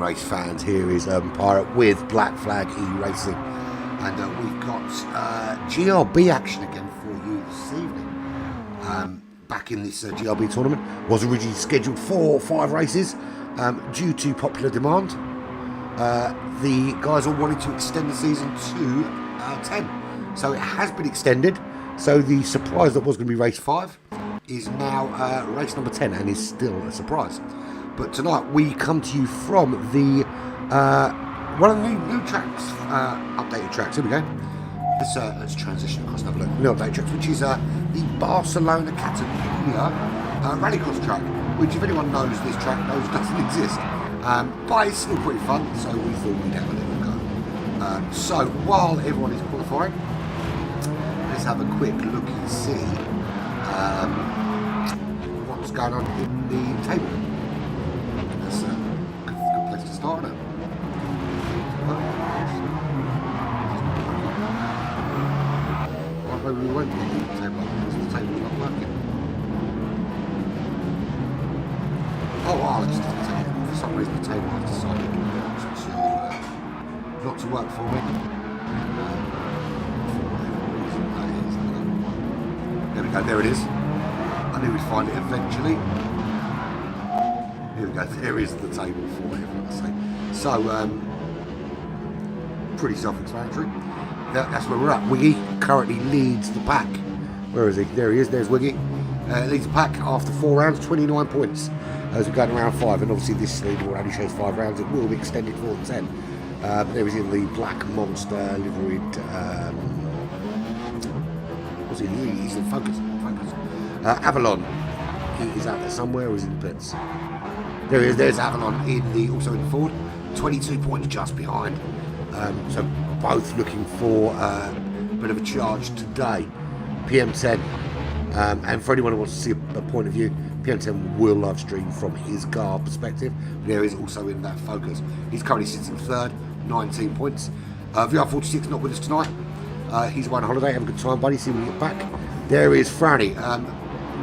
race fans, here is Pirate with Black Flag E-Racing, and we've got GRB action again for you this evening. Back in this GRB tournament, was originally scheduled for 5 races. Due to popular demand, the guys all wanted to extend the season to 10, so it has been extended. So the surprise that was going to be race 5 is now race number 10, and is still a surprise. But tonight we come to you from the one of the new tracks, updated tracks. Here we go. Let's transition across and have a look. New updated tracks, which is the Barcelona Rallycross track, which, if anyone knows this track, knows doesn't exist. But it's still pretty fun, so we thought we'd have a little go. So while everyone is qualifying, let's have a quick look and see what's going on in the table. That's a good place to start, isn't it? Maybe we won't get the table up because the table's not working. Oh, I'll just have to take it. For some reason the table has decided not to work for me. There we go, there it is. I knew we'd find it eventually. Here we go, there is the table for it, like I say. So, pretty self-explanatory. That's where we're at. Wiggy currently leads the pack. Where is he? There he is. There's Wiggy. Leads the pack after 4 rounds, 29 points. As we're going around 5, and obviously this leaderboard only shows 5 rounds. It will be extended for 10. There he's in the black monster liveried. What's he? He's in focus. Avalon. He is out there somewhere, or is he in the pits? There he is. There's Avalon also in the Ford. 22 points just behind. So both looking for a bit of a charge today. PM10, and for anyone who wants to see a point of view, PM10 will live stream from his car perspective. There is also in that focus. He's currently sitting 3rd, 19 points. VR46 not with us tonight. He's away on holiday. Have a good time, buddy. See when you get back. There is Frowny,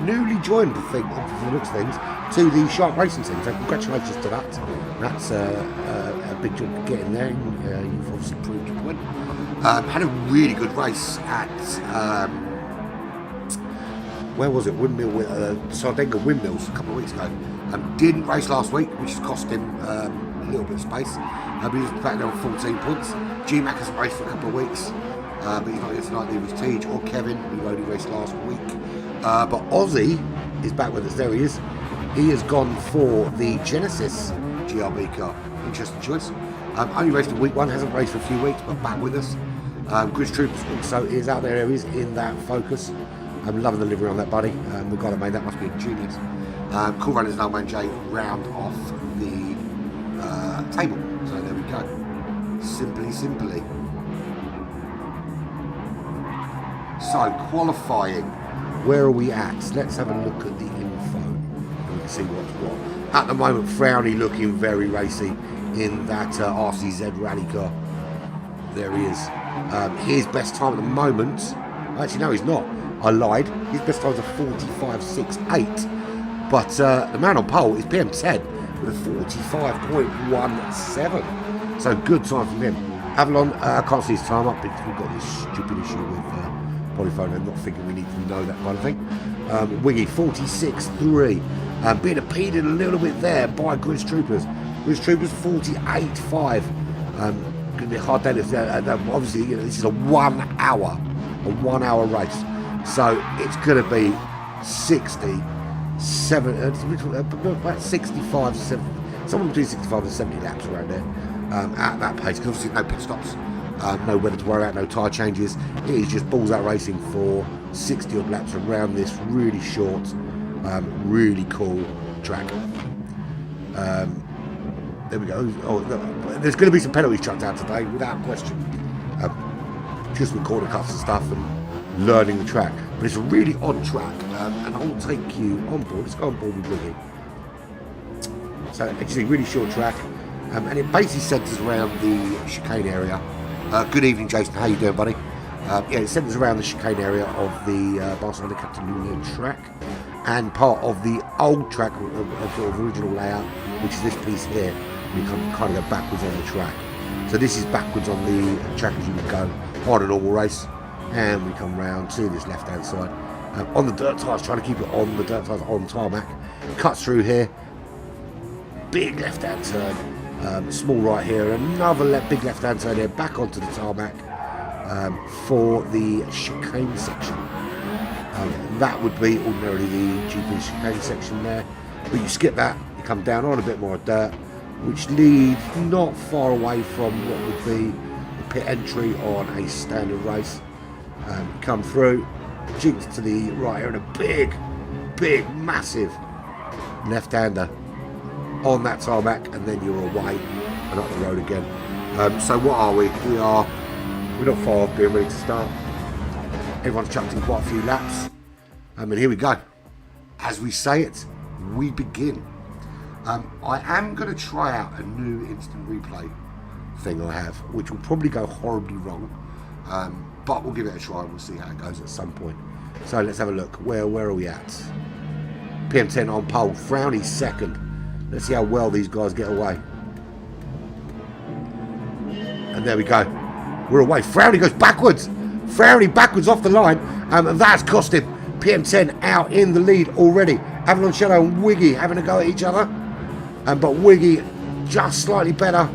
newly joined, I think, from the looks of things, to the Shark Racing team. So congratulations to that. That's a big job to get in there. You've obviously proved your point. Had a really good race at where was it? Sardenga Windmills a couple of weeks ago. Didn't race last week, which has cost him a little bit of space. But he's back there on 14 points. GMAC hasn't raced for a couple of weeks, but he's not here tonight. Neither was Tej or Kevin, who only raced last week. But Ozzy is back with us. There he is. He has gone for the Genesis GRB car. Interesting choice. Only raced in week 1, hasn't raced for a few weeks, but back with us. Grizz Troopers also is out there. He is in that focus. I'm loving the livery on that, buddy. The guy that made that must be a genius. Cool Runners and Old Man J round off the table. So there we go. Simply. So qualifying. Where are we at? Let's have a look at the info and we can see what's what. At the moment, Frowny looking very racy in that RCZ rally car. There he is. His best time at the moment. Actually, no, he's not. I lied. His best time is a 45.68. But the man on pole is PM10 with a 45.17. So good time from him. Avalon, I can't see his time up because we've got this stupid issue with Polyphone and not thinking we need to know that kind of thing. Wiggy 46.3. Being impeded a little bit there by Grizz Troopers. Grizz Troopers 48.5. Going to be a hard day. Obviously, this is a 1 hour race. So it's going to be 67, about 65, 70, somewhere between 65 and 70 laps around there at that pace. Because obviously no pit stops, no weather to worry about, no tyre changes. It is just balls out racing for 60 odd laps around this really short, really cool track. There we go. Oh, there's going to be some penalties chucked out today, without question. Just with corner cuts and stuff and learning the track. But it's a really odd track, and I'll take you on board. Let's go on board with Wiggy. So it's a really short track, and it basically centres around the chicane area. Good evening, Jason. How you doing, buddy? Yeah, it centres around the chicane area of the Barcelona Catalunya track, and part of the old track of the original layout, which is this piece here. You can kind of go backwards on the track. So this is backwards on the track as you would go on a normal race. And we come round to this left-hand side. On the dirt tyres, trying to keep it on the dirt tyres on tarmac. Cuts through here. Big left-hand turn. Small right here. Another big left-hand turn here. Back onto the tarmac for the chicane section. That would be ordinarily the GP chicane section there. But you skip that. You come down on a bit more dirt, which leads not far away from what would be the pit entry on a standard race. Come through, jinx to the right here, and a big, massive left-hander on that tarmac, and then you're away and up the road again. So what are we? We're not far off being ready to start. Everyone's chucked in quite a few laps. And here we go. As we say it, we begin. I am going to try out a new instant replay thing I have, which will probably go horribly wrong. But we'll give it a try and we'll see how it goes at some point. So let's have a look. Where are we at? PM10 on pole. Frowny second. Let's see how well these guys get away. And there we go. We're away. Frowny goes backwards. Frowny backwards off the line. And that's cost him. PM10 out in the lead already. Avalon Shadow and Wiggy having a go at each other. But Wiggy just slightly better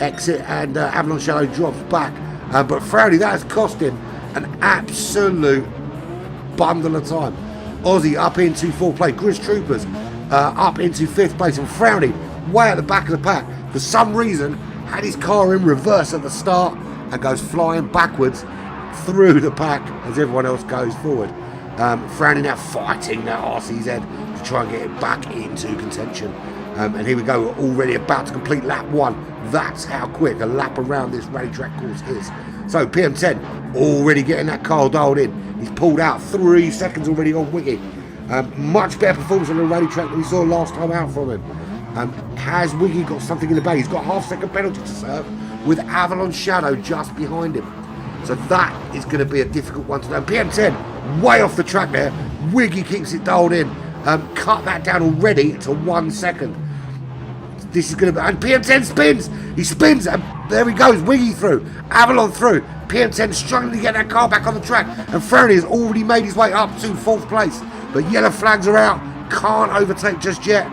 exit, and Avalon Shadow drops back. But Frowny, that has cost him an absolute bundle of time. Aussie up into 4th place. Grizz Troopers up into 5th place. And Frowny way at the back of the pack. For some reason, had his car in reverse at the start and goes flying backwards through the pack as everyone else goes forward. Frowny now fighting that RCZ to try and get it back into contention. And here we go, we're already about to complete lap 1. That's how quick a lap around this rally track course is. So PM10 already getting that car dialed in. He's pulled out 3 seconds already on Wiggy. Much better performance on the rally track than we saw last time out from him. Has Wiggy got something in the bag? He's got a half-second penalty to serve with Avalon Shadow just behind him. So that is going to be a difficult one to do. PM10 way off the track there. Wiggy keeps it dialed in. Cut that down already to 1 second. This is going to be... And PM10 spins. He spins. And there he goes. Wiggy through. Avalon through. PM10 struggling to get that car back on the track. And Frowny has already made his way up to 4th place. But yellow flags are out. Can't overtake just yet.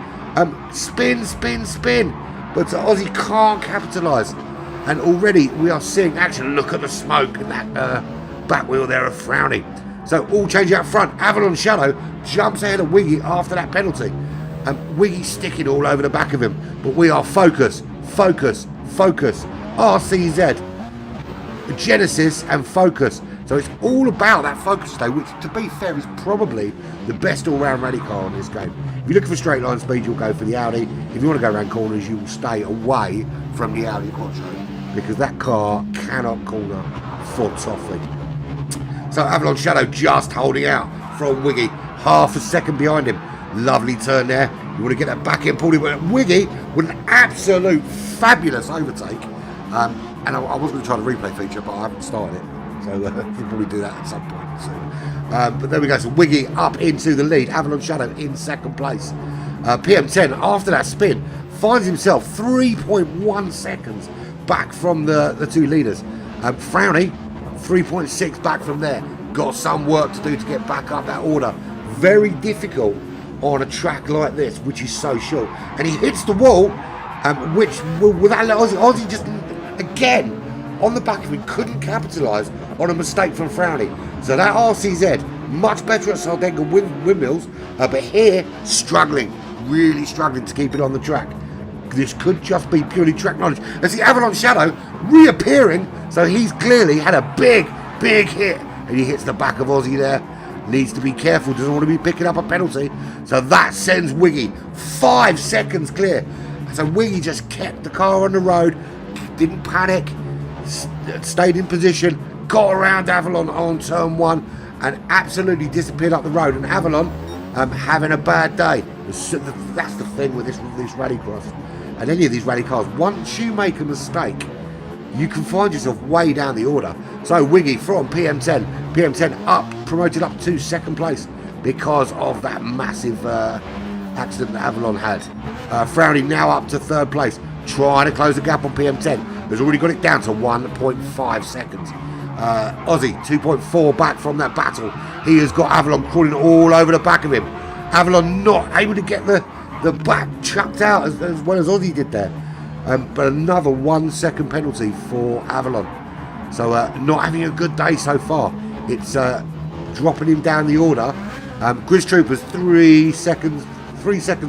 Spin. But Aussie can't capitalise. And already we are seeing... Actually, look at the smoke and that back wheel there of Frowny. So all change out front. Avalon Shadow jumps ahead of Wiggy after that penalty. Wiggy sticking all over the back of him. But we are focus. RCZ, Genesis and Focus. So it's all about that Focus today, which to be fair is probably the best all-round rally car in this game. If you're looking for straight line speed, you'll go for the Audi. If you want to go around corners, you will stay away from the Audi Quattro, because that car cannot corner for toffee. So Avalon Shadow just holding out from Wiggy, half a second behind him. Lovely turn there. You want to get that back in, pulled him. Wiggy with an absolute fabulous overtake. And I was going to try the replay feature, but I haven't started it. So we'll probably do that at some point soon. But there we go. So Wiggy up into the lead. Avalon Shadow in 2nd place. PM10, after that spin, finds himself 3.1 seconds back from the 2 leaders. Frowny, 3.6 back from there. Got some work to do to get back up that order. Very difficult on a track like this, which is so short. And he hits the wall, which without Aussie just again on the back of him couldn't capitalise on a mistake from Frowny. So that RCZ much better at Sardenga windmills, but here struggling, really struggling to keep it on the track. This could just be purely track knowledge. As the Avalon Shadow reappearing, so he's clearly had a big hit, and he hits the back of Aussie there. Needs to be careful, doesn't want to be picking up a penalty. So that sends Wiggy 5 seconds clear. So Wiggy just kept the car on the road, didn't panic, stayed in position, got around Avalon on turn 1, and absolutely disappeared up the road. And Avalon having a bad day. That's the thing with this rallycross. And any of these rally cars, once you make a mistake, you can find yourself way down the order. So Wiggy from PM10 up, promoted up to 2nd place because of that massive accident that Avalon had. Frowny now up to 3rd place. trying to close the gap on PM10. Has already got it down to 1.5 seconds. Aussie 2.4 back from that battle. He has got Avalon crawling all over the back of him. Avalon not able to get the back chucked out as well as Aussie did there. But another 1 second penalty for Avalon. So not having a good day so far. It's dropping him down the order. Grizz Troopers 3 seconds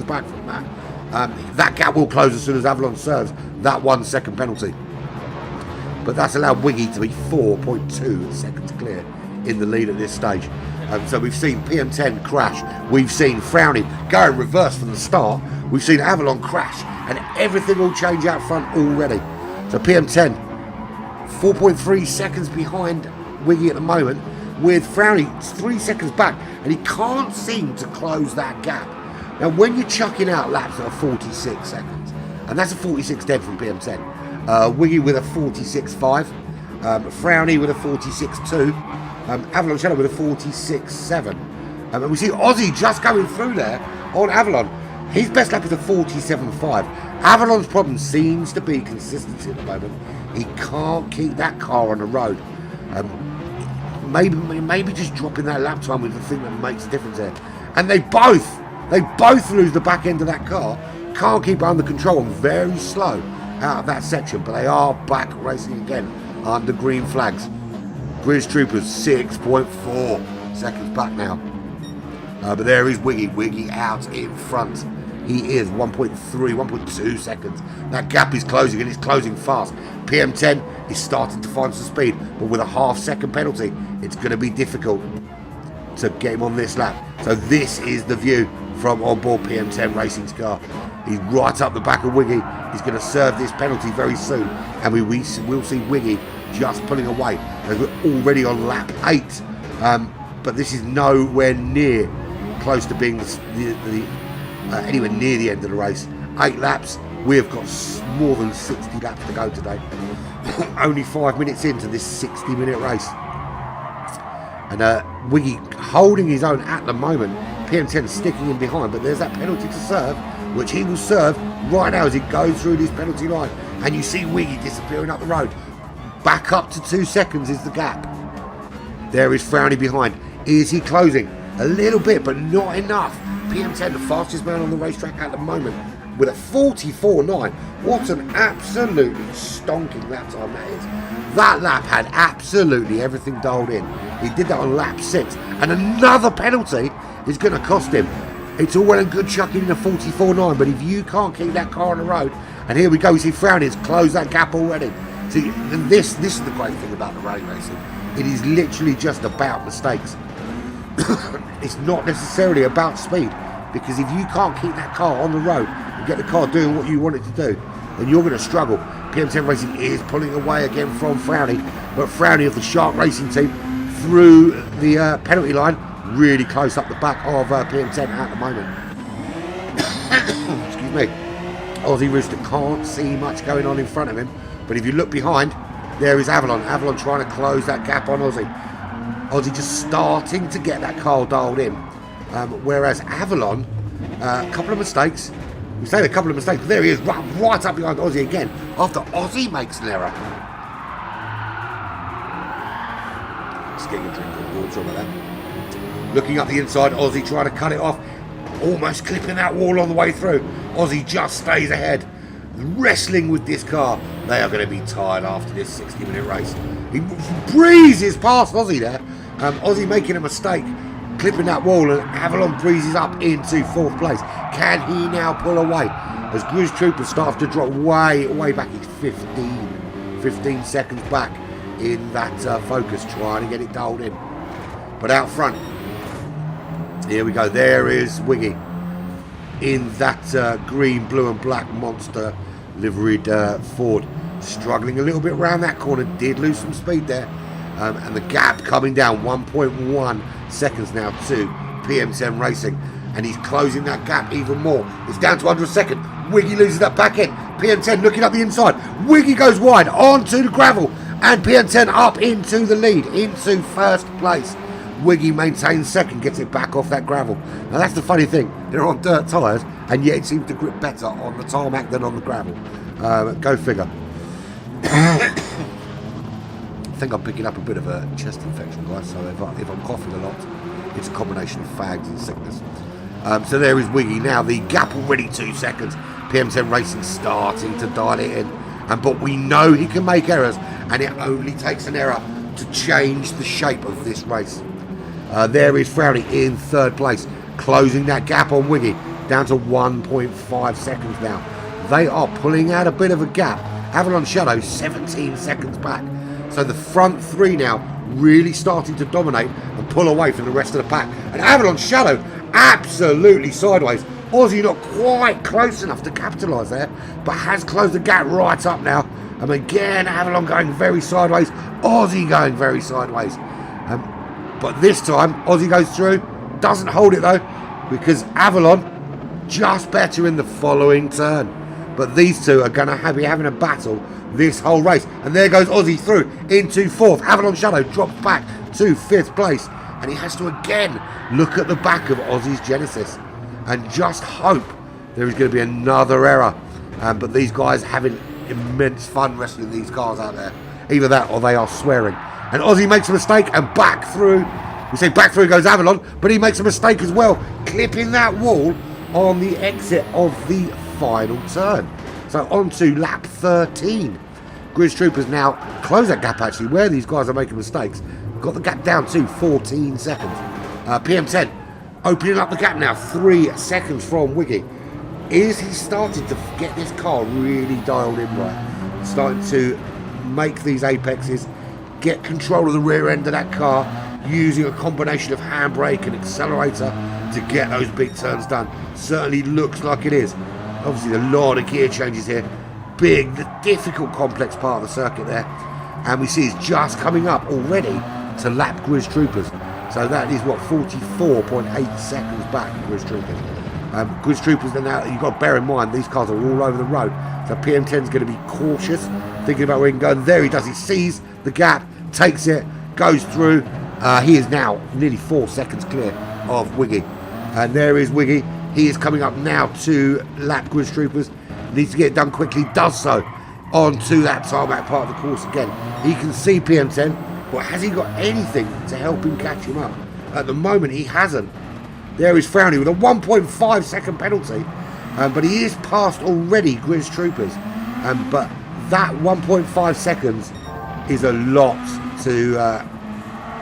back from that. That gap will close as soon as Avalon serves that 1 second penalty. But that's allowed Wiggy to be 4.2 seconds clear in the lead at this stage. So we've seen PM10 crash. We've seen Frowning go in reverse from the start. We've seen Avalon crash. And everything will change out front already. So PM10, 4.3 seconds behind Wiggy at the moment. With Frowning 3 seconds back. And he can't seem to close that gap. Now when you're chucking out laps that are 46 seconds. And that's a 46 dead from PM10. Wiggy with a 46.5, Frowny with a 46.2, Avalon Shadow with a 46.7. And we see Aussie just going through there on Avalon. His best lap is a 47.5. Avalon's problem seems to be consistency at the moment. He can't keep that car on the road. Maybe just dropping that lap time was the thing that makes a difference there. And they both lose the back end of that car. Can't keep it under control and very slow out of that section, but they are back racing again under green flags. Grizz Troopers 6.4 seconds back now. But there is Wiggy out in front. He is 1.2 seconds. That gap is closing and it's closing fast. PM10 is starting to find some speed, but with a half second penalty, it's going to be difficult to get him on this lap. So this is the view from onboard PM10 Racing's car. He's right up the back of Wiggy. He's going to serve this penalty very soon. And we'll see Wiggy just pulling away. We're already on lap 8. But this is nowhere near close to being anywhere near the end of the race. 8 laps. We have got more than 60 laps to go today. Only 5 minutes into this 60-minute race. And Wiggy holding his own at the moment. PM10 sticking him behind, but there's that penalty to serve, which he will serve right now as he goes through this penalty line. And you see Wiggy disappearing up the road. Back up to 2 seconds is the gap. There is Frowny behind. Is he closing? A little bit, but not enough. PM10, the fastest man on the racetrack at the moment, with a 44.9. What an absolutely stonking lap time that is. That lap had absolutely everything dialed in. He did that on lap 6. And another penalty is going to cost him. It's all well and good chucking in a 44.9, but if you can't keep that car on the road, and here we go, we see Frowning's closed that gap already. See, this is the great thing about the rally racing. It is literally just about mistakes. It's not necessarily about speed, because if you can't keep that car on the road and get the car doing what you want it to do, then you're going to struggle. PM10 Racing is pulling away again from Frowny, but Frowny of the Shark Racing team through the penalty line, really close up the back of PM10 at the moment. Excuse me. Aussie Rooster can't see much going on in front of him, but if you look behind, there is Avalon. Avalon trying to close that gap on Aussie. Aussie just starting to get that car dialed in, whereas Avalon, a couple of mistakes. We say a couple of mistakes, but there he is, right up behind Aussie again, after Aussie makes an error. Just getting a drink of water about that. Looking up the inside, Aussie trying to cut it off, almost clipping that wall on the way through. Aussie just stays ahead, wrestling with this car. They are going to be tired after this 60-minute race. He breezes past Aussie there. Aussie making a mistake, clipping that wall, and Avalon breezes up into 4th place. Can he now pull away? As Grizz Trooper starts to drop way back, he's 15 seconds back in that focus, trying to get it dialed in. But out front, here we go, there is Wiggy in that green, blue and black monster liveried Ford. Struggling a little bit around that corner, did lose some speed there. And the gap coming down 1.1 seconds now to PM10 Racing. And he's closing that gap even more. It's down to under a second. Wiggy loses that back end. PM10 looking up the inside. Wiggy goes wide onto the gravel. And PM10 up into the lead, into 1st place. Wiggy maintains 2nd, gets it back off that gravel. Now that's the funny thing. They're on dirt tyres, and yet it seems to grip better on the tarmac than on the gravel. Go figure. I think I'm picking up a bit of a chest infection, guys, so if I'm coughing a lot, it's a combination of fags and sickness. So there is Wiggy. Now the gap already 2 seconds. PM10 Racing starting to dial it in. But we know he can make errors, and it only takes an error to change the shape of this race. There is Frowny in 3rd place, closing that gap on Wiggy, down to 1.5 seconds now. They are pulling out a bit of a gap. Avalon Shadow 17 seconds back. So the front 3 now really starting to dominate and pull away from the rest of the pack. And Avalon Shadow absolutely sideways. Aussie not quite close enough to capitalise there, but has closed the gap right up now. And again, Avalon going very sideways, Aussie going very sideways. But this time, Aussie goes through, doesn't hold it though, because Avalon just better in the following turn. But these two are going to be having a battle this whole race. And there goes Aussie through into 4th. Avalon Shadow drops back to 5th place. And he has to again look at the back of Aussie's Genesis and just hope there is going to be another error. But these guys are having immense fun wrestling these cars out there. Either that or they are swearing. And Aussie makes a mistake and back through. We say back through goes Avalon, but he makes a mistake as well, clipping that wall on the exit of the final turn. So on to lap 13. Grizz Troopers now close that gap actually, where these guys are making mistakes. Got the gap down to 14 seconds. PM10 opening up the gap now, 3 seconds from Wiggy. Is he starting to get this car really dialed in right? Starting to make these apexes, get control of the rear end of that car, using a combination of handbrake and accelerator to get those big turns done. Certainly looks like it is. Obviously a lot of gear changes here. Big, the difficult complex part of the circuit there. And we see it's just coming up already to lap Grizz Troopers. So that is what, 44.8 seconds back, Grizz Troopers. Grizz Troopers, now you've got to bear in mind these cars are all over the road. So PM10 is going to be cautious, thinking about where he can go. And there he does. He sees the gap, takes it, goes through. He is now nearly 4 seconds clear of Wiggy. And there is Wiggy. He is coming up now to lap Grizz Troopers. Needs to get it done quickly. Does so onto that tarmac part of the course again. He can see PM10, but has he got anything to help him catch him up? At the moment, he hasn't. There is Frowny with a 1.5 second penalty. But he is past already Grizz Troopers. But that 1.5 seconds is a lot to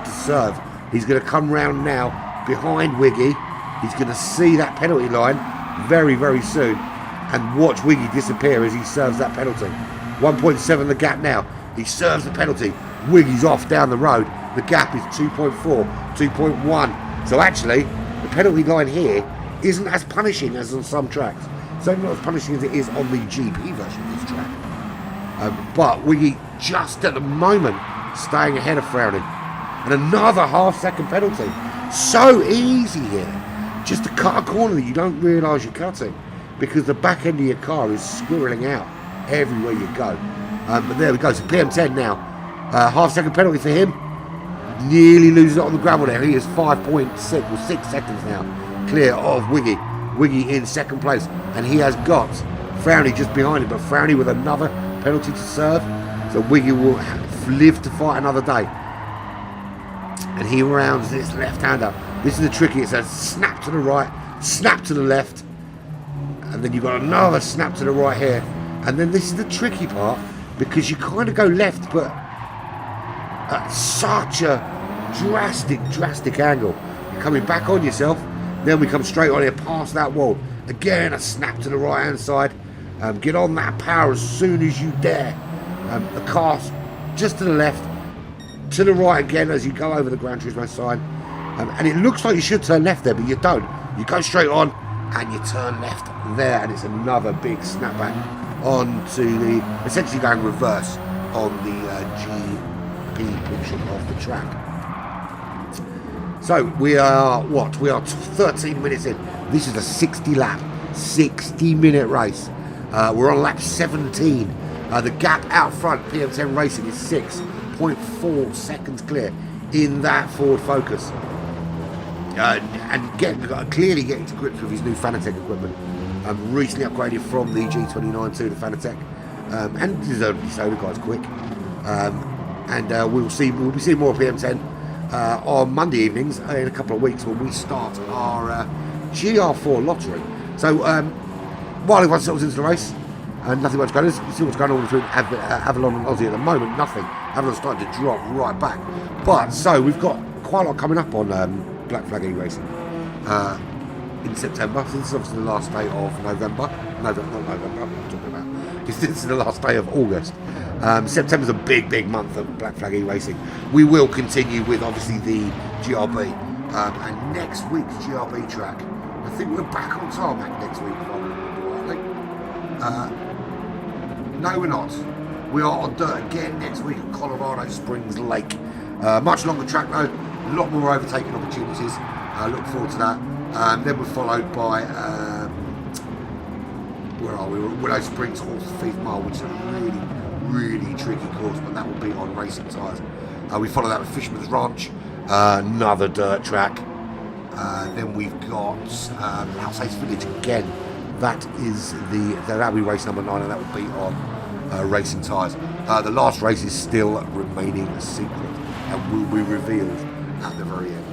serve. He's going to come round now behind Wiggy. He's going to see that penalty line very, very soon and watch Wiggy disappear as he serves that penalty. 1.7 the gap now. He serves the penalty. Wiggy's off down the road. The gap is 2.4, 2.1. So actually, the penalty line here isn't as punishing as on some tracks. Certainly not as punishing as it is on the GP version of this track. But Wiggy just at the moment staying ahead of Frowning. And another half-second penalty. So easy here. Just to cut a corner that you don't realise you're cutting. Because the back end of your car is squirreling out everywhere you go. But there we go. So PM10 now. Half-second penalty for him. Nearly loses it on the gravel there. He is 5.6 or 6 seconds now clear of Wiggy. Wiggy in second place. And he has got Frowny just behind him. But Frowny with another penalty to serve. So Wiggy will live to fight another day. And he rounds this left-hander. This is the tricky. It's a snap to the right, snap to the left. And then you've got another snap to the right here. And then this is the tricky part. Because you kind of go left, but at such a drastic angle. You're coming back on yourself. Then we come straight on here past that wall. Again, a snap to the right-hand side. Get on that power as soon as you dare. The car's just to the left. To the right again as you go over the Gran Turismo sign. And it looks like you should turn left there, but you don't. You go straight on and you turn left there. And it's another big snapback onto the... essentially going reverse on the GP portion of the track. So we are, what? We are 13 minutes in. This is a 60-lap, 60-minute race. We're on lap 17. The gap out front, PM10 Racing, is 6.4 seconds clear in that Ford Focus. And clearly getting to grips with his new Fanatec equipment. Recently upgraded from the G29 to the Fanatec. and deservedly so. The guy's quick, and we'll be seeing more PM10 on Monday evenings in a couple of weeks when we start our GR4 lottery. So while everyone settles into the race, and nothing much going on. You see what's going on between Avalon and Aussie at the moment. Nothing. Avalon's starting to drop right back. But so we've got quite a lot coming up on Black Flag E-Racing in September. So this is obviously the last day of November. No, not November. I'm talking about. This is the last day of August. September's a big month of Black Flag E-Racing. We will continue with obviously the GRB, and next week's GRB track. I think we're back on tarmac next week, if I remember rightly. No, we're not. We are on dirt again next week at Colorado Springs Lake. Much longer track though, a lot more overtaking opportunities. Look forward to that. Then we're followed by, where are we? Willow Springs Horse Thief Mile, which is a really tricky course, but that will be on racing tyres. We follow that with Fisherman's Ranch, another dirt track. Then we've got Alsace Village again. That'll be race number 9, and that will be on racing tyres. The last race is still remaining a secret and will be revealed at the very end.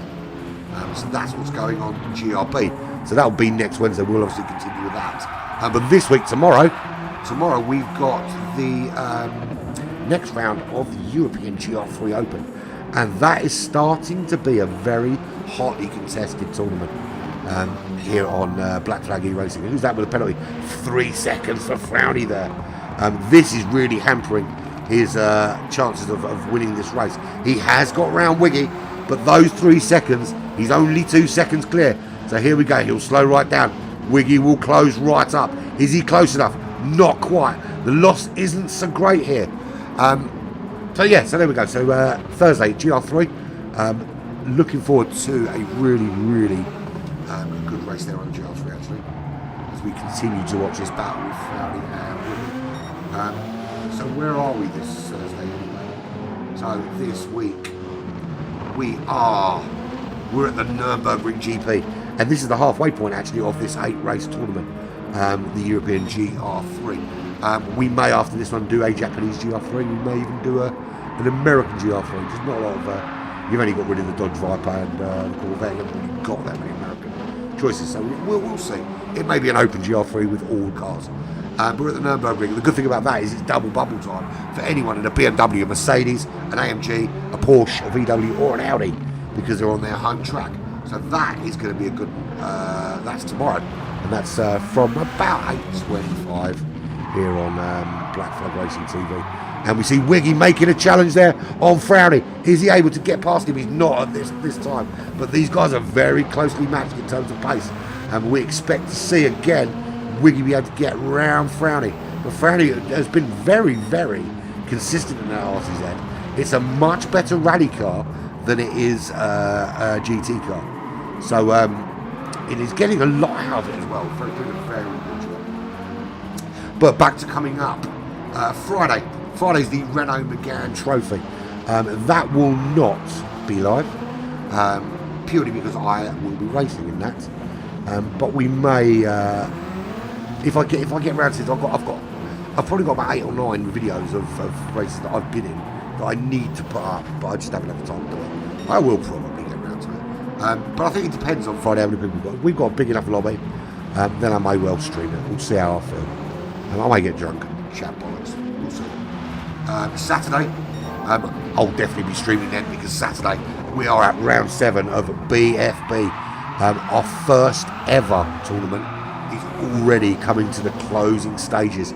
So that's what's going on GRB. So that'll be next Wednesday. We'll obviously continue with that. But this week, tomorrow we've got the next round of the European GR3 Open, and that is starting to be a very hotly contested tournament. Here on Black Flag E-Racing. Who's that with a penalty? 3 seconds for Frowny there. This is really hampering his chances of winning this race. He has got round Wiggy, but those 3 seconds, he's only 2 seconds clear. So here we go. He'll slow right down. Wiggy will close right up. Is he close enough? Not quite. The loss isn't so great here. So there we go. So Thursday, GR3. Looking forward to a really good race there on the GR3 actually, as we continue to watch this battle with Frowny and Woody. So where are we this Thursday anyway? So this week we're at the Nürburgring GP, and this is the halfway point actually of this 8-race tournament, the European GR3. We may after this one do a Japanese GR3. We may even do an American GR3. Just not a lot of you've only got rid of the Dodge Viper and the Corvette. You haven't really got that many American choices, so we'll see. It may be an open GR3 with all cars. But we're at the Nürburgring. The good thing about that is it's double bubble time for anyone in a BMW, a Mercedes, an AMG, a Porsche, a VW, or an Audi, because they're on their home track. So that is going to be a good. That's tomorrow, and that's from about 8:25 here on Black Flag Racing TV. And we see Wiggy making a challenge there on Frowny. Is he able to get past him? He's not at this time. But these guys are very closely matched in terms of pace. And we expect to see again Wiggy be able to get round Frowny. But Frowny has been very consistent in that RCZ. It's a much better rally car than it is a GT car. So it is getting a lot out of it as well. Very good job. But back to coming up. Friday's the Renault Megane Trophy. That will not be live, purely because I will be racing in that. But we may, if I get round to it, I've probably got about 8 or 9 videos of races that I've been in that I need to put up, but I just haven't had the time to do it. I will probably get round to it. But I think it depends on Friday how many people we've got. If we've got a big enough lobby, then I may well stream it. We'll see how I feel. I may get drunk and chat bollocks. We'll see. Saturday, I'll definitely be streaming then, because Saturday we are at round 7 of BFB. Our first ever tournament is already coming to the closing stages.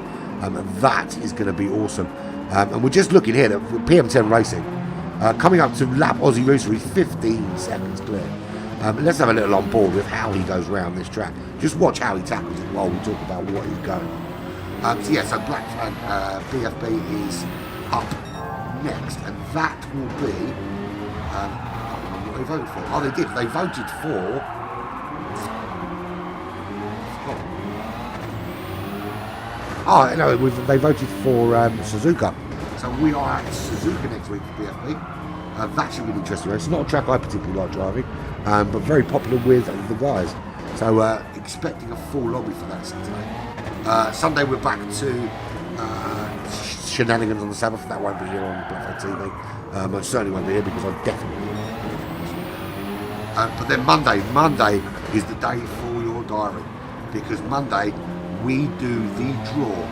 That is going to be awesome. And we're just looking here at PM10 Racing. Coming up to lap Aussie Rooster, he's 15 seconds clear. Let's have a little on board with how he goes round this track. Just watch how he tackles it while we talk about what he's going on. So Black Flag BFB is up next, and that will be. I can't remember what they voted for. Oh, they did. They voted for. Oh no, they voted for Suzuka. So we are at Suzuka next week for BFB. That should be an interesting race. It's not a track I particularly like driving, but very popular with the guys. So expecting a full lobby for that Saturday. Sunday we're back to shenanigans on the Sabbath. That won't be here on BFeR TV. I certainly won't be here because I definitely will. But then Monday is the day for your diary, because Monday we do the draw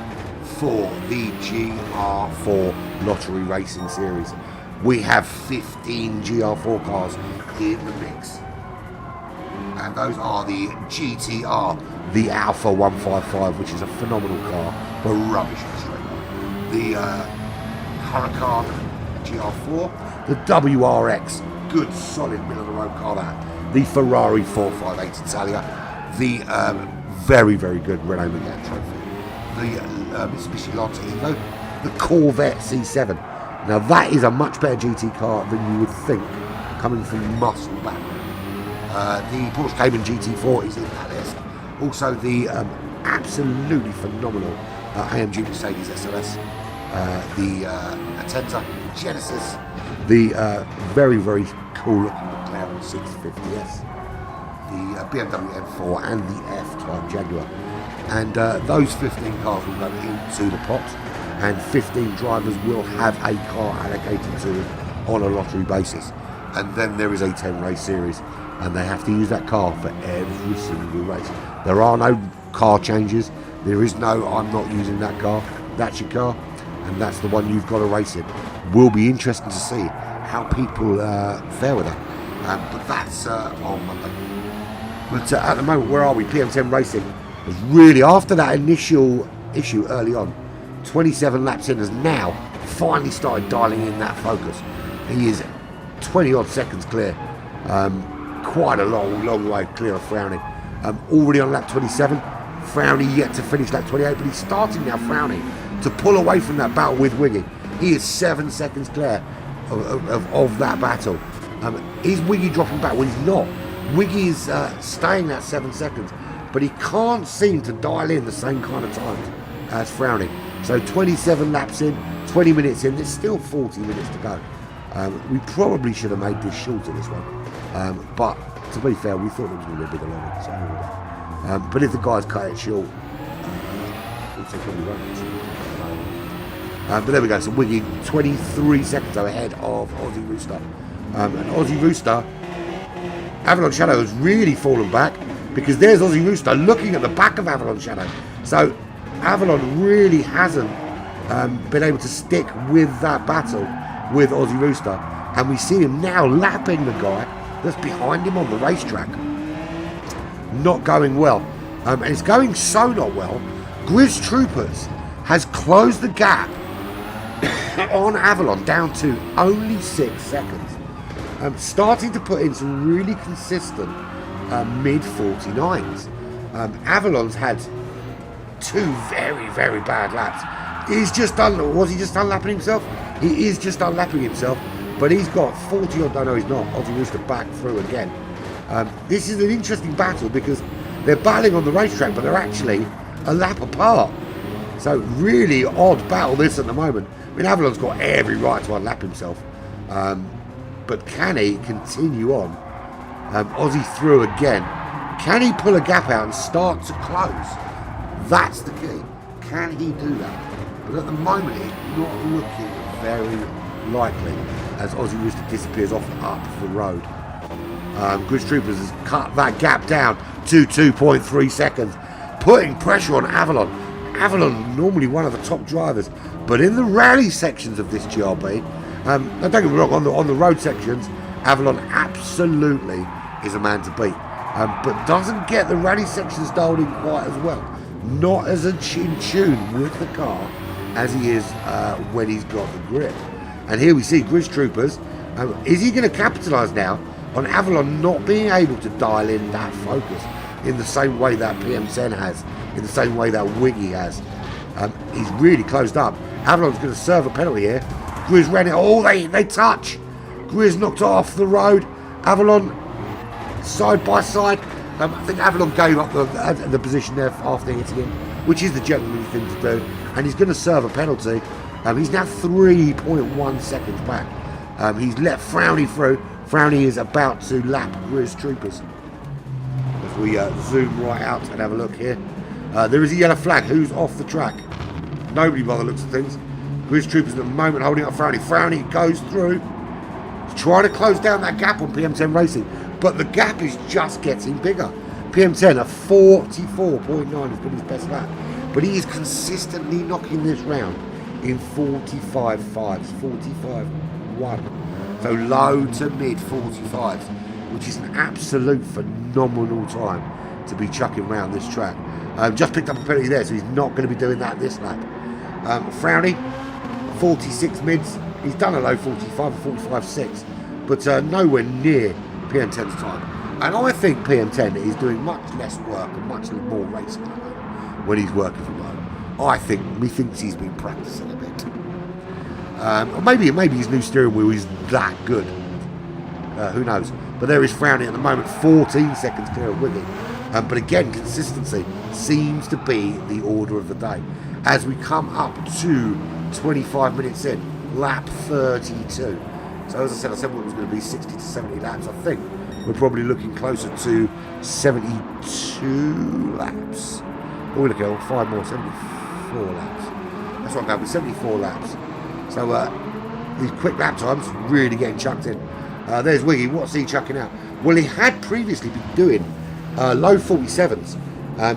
for the GR4 Lottery Racing Series. We have 15 GR4 cars in the mix, and those are the GTR, the Alpha 155, which is a phenomenal car, but rubbish in the straight line. The Huracan GR4, the WRX, good solid middle of the road car, that. The Ferrari 458 Italia, the very good Renault Megane Trophy, the Mitsubishi Lancer Evo, the Corvette C7. Now that is a much better GT car than you would think, coming from muscle background. The Porsche Cayman GT4 is in that list. Also the absolutely phenomenal AMG Mercedes SLS, the Atenta Genesis, the very cool looking McLaren 650S, the BMW M4 and the F-Type Jaguar. And those 15 cars will go into the pot, and 15 drivers will have a car allocated to them on a lottery basis. And then there is a 10 race series, and they have to use that car for every single race. There are no car changes. There is no, I'm not using that car. That's your car, and that's the one you've got to race in. Will be interesting to see how people fare with that. But that's on Monday. But at the moment, where are we? PM10 Racing is really, after that initial issue early on, 27 laps in, has now finally started dialing in that focus. He is 20 odd seconds clear. Quite a long way clear of Frowning. Already on lap 27. Frowning yet to finish lap 28, but he's starting now, Frowning, to pull away from that battle with Wiggy. He is 7 seconds clear of that battle. Is Wiggy dropping back? Well, he's not. Wiggy is staying at 7 seconds, but he can't seem to dial in the same kind of times as Frowning. So 27 laps in, 20 minutes in, there's still 40 minutes to go. We probably should have made this shorter, this one. But to be fair, we thought it was going to be a bit longer. So, but if the guys cut it short, they probably won't. But there we go. So Wiggy 23 seconds ahead of Aussie Rooster. And Aussie Rooster, Avalon Shadow has really fallen back, because there's Aussie Rooster looking at the back of Avalon Shadow. So Avalon really hasn't been able to stick with that battle with Aussie Rooster, and we see him now lapping the guy that's behind him on the racetrack. Not going well, and it's going so not well. Grizz Troopers has closed the gap on Avalon down to only 6 seconds, starting to put in some really consistent mid 49s. Avalon's had 2 very bad laps. He's just done, was he just unlapping himself? He is just unlapping himself, but he's got 40 odd, no he's not, Aussie Rooster back through again. This is an interesting battle, because they're battling on the racetrack, but they're actually a lap apart. So really odd battle this at the moment. I mean, Avalon's got every right to unlap himself, but can he continue on? Aussie through again. Can he pull a gap out and start to close? That's the key. Can he do that? But at the moment, it's not looking very likely, as Aussie Rooster disappears off up the road. Grizz Troopers has cut that gap down to 2.3 seconds, putting pressure on Avalon. Avalon, normally one of the top drivers, but in the rally sections of this GRB, now don't get me wrong, on the road sections, Avalon absolutely is a man to beat, but doesn't get the rally sections dialed in quite as well. Not as in tune with the car as he is when he's got the grip. And here we see Grizz Troopers. Is he going to capitalise now on Avalon not being able to dial in that focus in the same way that PM10 has, in the same way that Wiggy has? He's really closed up. Avalon's going to serve a penalty here. Grizz ran it. Oh, they touch. Grizz knocked it off the road. Avalon side by side. I think Avalon gave up the position there after hitting him, which is the gentlemanly thing to do. And he's going to serve a penalty. He's now 3.1 seconds back. He's let Frowny through. Frowny is about to lap Grizz Troopers. As we zoom right out and have a look here. There is a yellow flag. Who's off the track? Nobody by the looks of things. Grizz Troopers at the moment holding up Frowny. Frowny goes through. He's trying to close down that gap on PM10 Racing, but the gap is just getting bigger. PM10 at 44.9 has been his best lap, but he is consistently knocking this round in 45.5s, 45.1. So low to mid 45s, which is an absolute phenomenal time to be chucking around this track. Just picked up a penalty there, so he's not going to be doing that this lap. Frowny, 46 mids. He's done a low 45 or 45.6, but nowhere near PM10's time. And I think PM10 is doing much less work and much more racing at home when he's working from home. I think he thinks he's been practicing a bit. Or maybe his new steering wheel is that good. Who knows? But there is Frowny at the moment, 14 seconds clear of Wiggy. But again, consistency seems to be the order of the day. As we come up to 25 minutes in, lap 32. So as I said it was going to be 60 to 70 laps. I think we're probably looking closer to 72 laps. Oh, we look at 5 more, 74 laps. That's what I'm going with, 74 laps. So these quick lap times really getting chucked in. There's Wiggy. What's he chucking out? Well, he had previously been doing low 47s.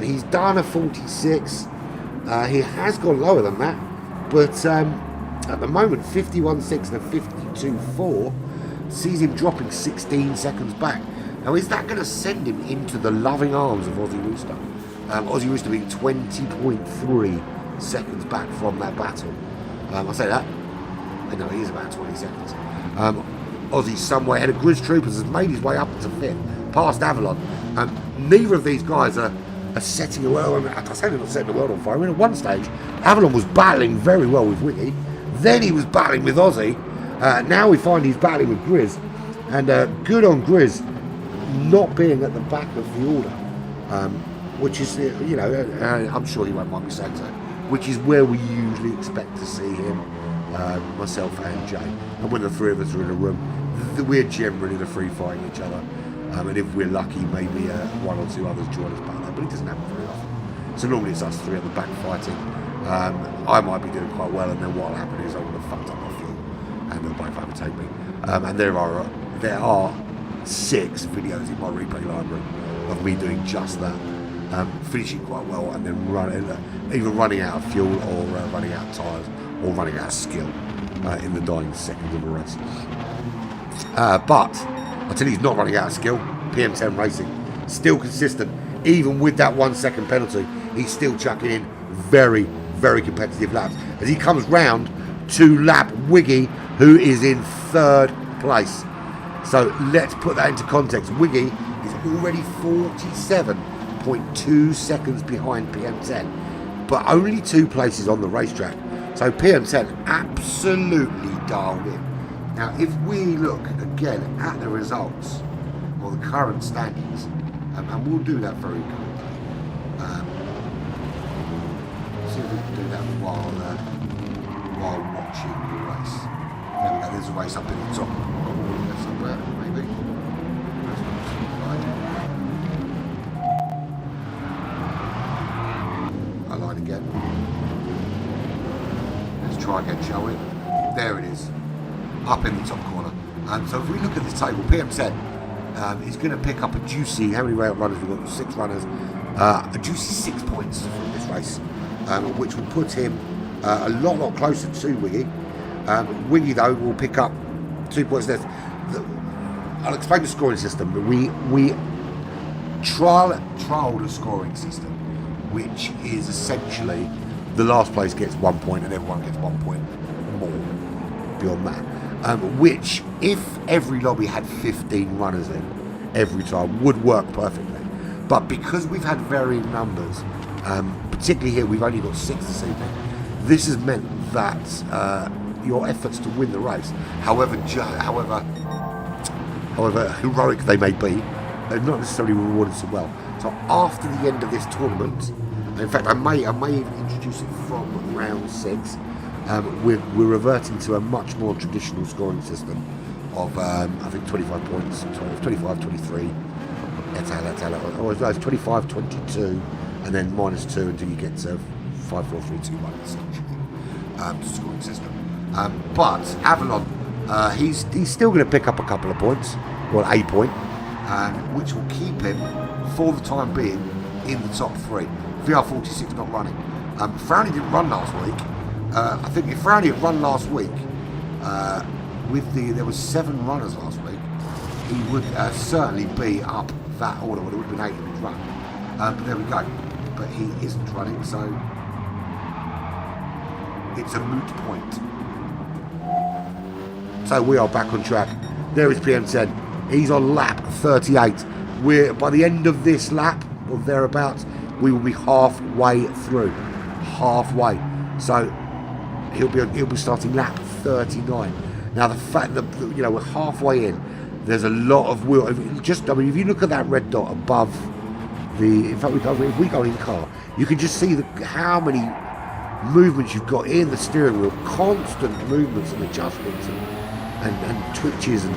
He's done a 46. He has gone lower than that, but at the moment 51.6 and a 52.4 sees him dropping 16 seconds back. Now, is that going to send him into the loving arms of Aussie Rooster? Aussie Rooster being 20.3 seconds back from that battle. I say that. I know he is about 20 seconds. Aussie somewhere ahead of Grizz Troopers has made his way up to 5th, past Avalon. Neither of these guys are setting the world. I say they're not setting the world on fire. I mean, at one stage, Avalon was battling very well with Wiggy. Then he was battling with Aussie. Now we find he's battling with Grizz. And good on Grizz not being at the back of the order. Which is, I'm sure he won't mind me saying so, which is where we usually expect to see him, myself and Jay. And when the three of us are in a room, we're generally the free fighting each other. And if we're lucky, maybe one or two others join us back there, but it doesn't happen very often. So normally it's us three at the back fighting. I might be doing quite well, and then what'll happen is I would have fucked up my fuel, and they'll both overtake me. And there are 6 videos in my replay library of me doing just that, finishing quite well, and then either running out of fuel, or running out of tyres, or running out of skill in the dying seconds of a race. But I tell you, he's not running out of skill. PM10 Racing, still consistent, even with that 1 second penalty. He's still chucking in very, very competitive laps as he comes round to lap Wiggy, who is in 3rd place. So let's put that into context. Wiggy is already 47.2 seconds behind PM10, but only 2 places on the racetrack. So PM10 absolutely dialed in. Now, if we look again at the results or the current standings, and we'll do that very quickly. See if we can do that while watching the race. There we go. There's a race up in the top somewhere, maybe. I line again. Let's try again, shall we? There it is. Up in the top corner. So if we look at this table, PM10 is going to pick up a juicy, how many runners we've got? 6 runners. A juicy 6 points from this race, which will put him a lot closer to Wiggy. Wiggy, though, will pick up 2 points less. I'll explain the scoring system. We trialled a scoring system, which is essentially the last place gets 1 point and everyone gets 1 point more beyond that. Which, if every lobby had 15 runners in every time, would work perfectly. But because we've had varying numbers, particularly here, we've only got 6 this evening, this has meant that your efforts to win the race, however heroic they may be, they're not necessarily rewarded so well. So after the end of this tournament, in fact, I may even introduce it from round 6. We're reverting to a much more traditional scoring system of, I think, 25 points, 25, 23, or it's 25, 22, and then -2 until you get to 5, 4, 3, 2, 1, essentially. scoring system. But Avalon, he's still going to pick up a couple of points, well, a point, which will keep him for the time being in the top 3. VR46 not running. Frowny didn't run last week. I think if Frowny had run last week, there was 7 runners last week, he would certainly be up that order. Well, it would have been 8 in his run. But there we go. But he isn't running, so it's a moot point. So we are back on track. There is PM10. He's on lap 38. By the end of this lap, or thereabouts, we will be halfway through. Halfway. So he'll be starting lap 39. Now the fact that we're halfway in, there's a lot of wheel. If you look at that red dot above the, in fact, if we go in car, you can just see how many movements you've got in the steering wheel. Constant movements and adjustments and twitches, and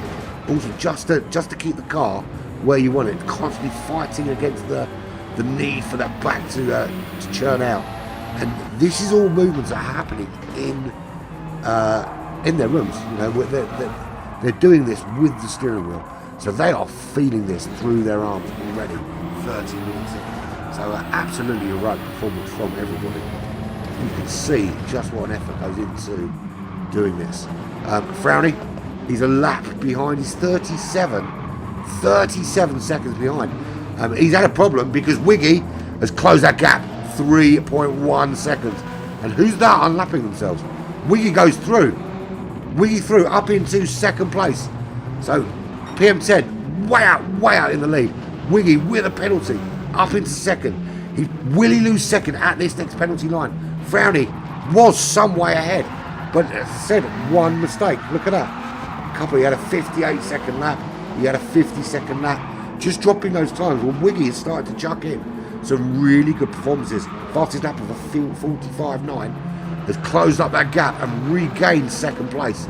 also just to keep the car where you want it. Constantly fighting against the need for that back to churn out. And this is all movements that are happening in their rooms. They're doing this with the steering wheel, so they are feeling this through their arms already. 30 minutes in, so absolutely heroic performance from everybody. You can see just what an effort goes into doing this. Frowny, he's a lap behind. He's 37 seconds behind. He's had a problem because Wiggy has closed that gap 3.1 seconds. And who's that unlapping themselves? Wiggy goes through. Wiggy through up into second place. So PM10 way out in the lead. Wiggy with a penalty up into second. Will he lose second at this next penalty line? Frowny was some way ahead, but as I said, one mistake. Look at that. He had a 58-second lap. He had a 50-second lap. Just dropping those times. Well, Wiggy has started to chuck in some really good performances. Fastest lap of a 45.9 has closed up that gap and regained second place.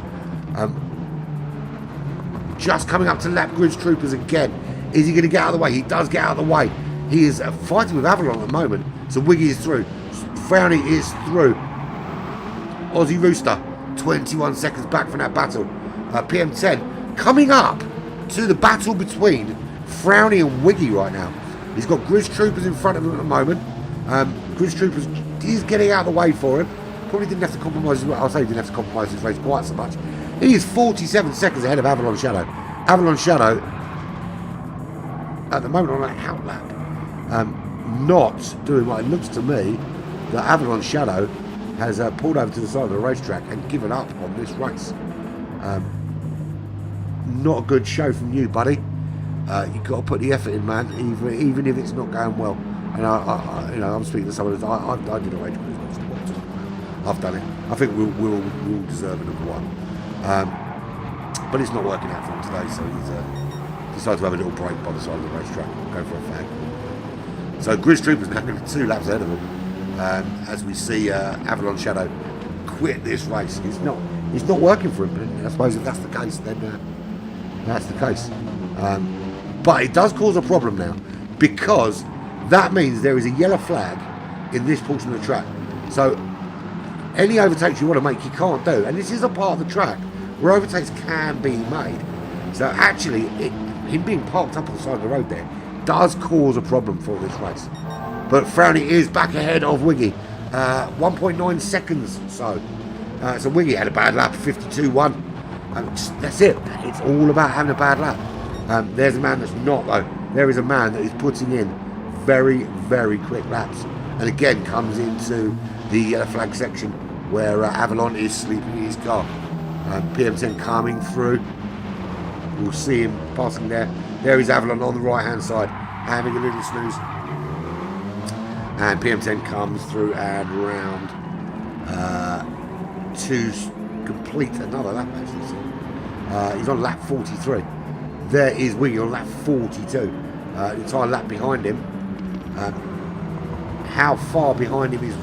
Just coming up to lap Gridge Troopers again. Is he going to get out of the way? He does get out of the way. He is fighting with Avalon at the moment. So Wiggy is through. Frowny is through. Aussie Rooster, 21 seconds back from that battle. PM10 coming up to the battle between Frowny and Wiggy right now. He's got Gridge Troopers in front of him at the moment. Gridge Troopers is getting out of the way for him. Probably didn't have to compromise his race. I'll say he didn't have to compromise his race quite so much. He is 47 seconds ahead of Avalon Shadow. Avalon Shadow at the moment on an outlap. Not doing what it looks to me that Avalon Shadow has pulled over to the side of the racetrack and given up on this race. Not a good show from you, buddy. You've got to put the effort in, man, even if it's not going well. And I'm speaking to someone. I did a race quiz. I've done it. I think we'll deserve a number 1. But it's not working out for him today, so he's decided to have a little break by the side of the racetrack, go for a fag. So Gridge Troopers now going to be 2 laps ahead of him. As we see Avalon Shadow quit this race. It's not working for him. And I suppose if that's the case, then that's the case. But it does cause a problem now, because that means there is a yellow flag in this portion of the track. So any overtakes you want to make, you can't do. And this is a part of the track where overtakes can be made. So actually, him being parked up on the side of the road there does cause a problem for this race. But Frowny is back ahead of Wiggy. 1.9 seconds so. So Wiggy had a bad lap, 52.1. That's it. It's all about having a bad lap. There's a man that's not, though. There is a man that is putting in very, very quick laps. And again comes into the yellow flag section where Avalon is sleeping in his car. PM10 coming through. We'll see him passing there. There is Avalon on the right hand side, having a little snooze. And PM10 comes through and round to complete another lap, actually. He's on lap 43. There is Wiggy on lap 42. The entire lap behind him. How far behind him is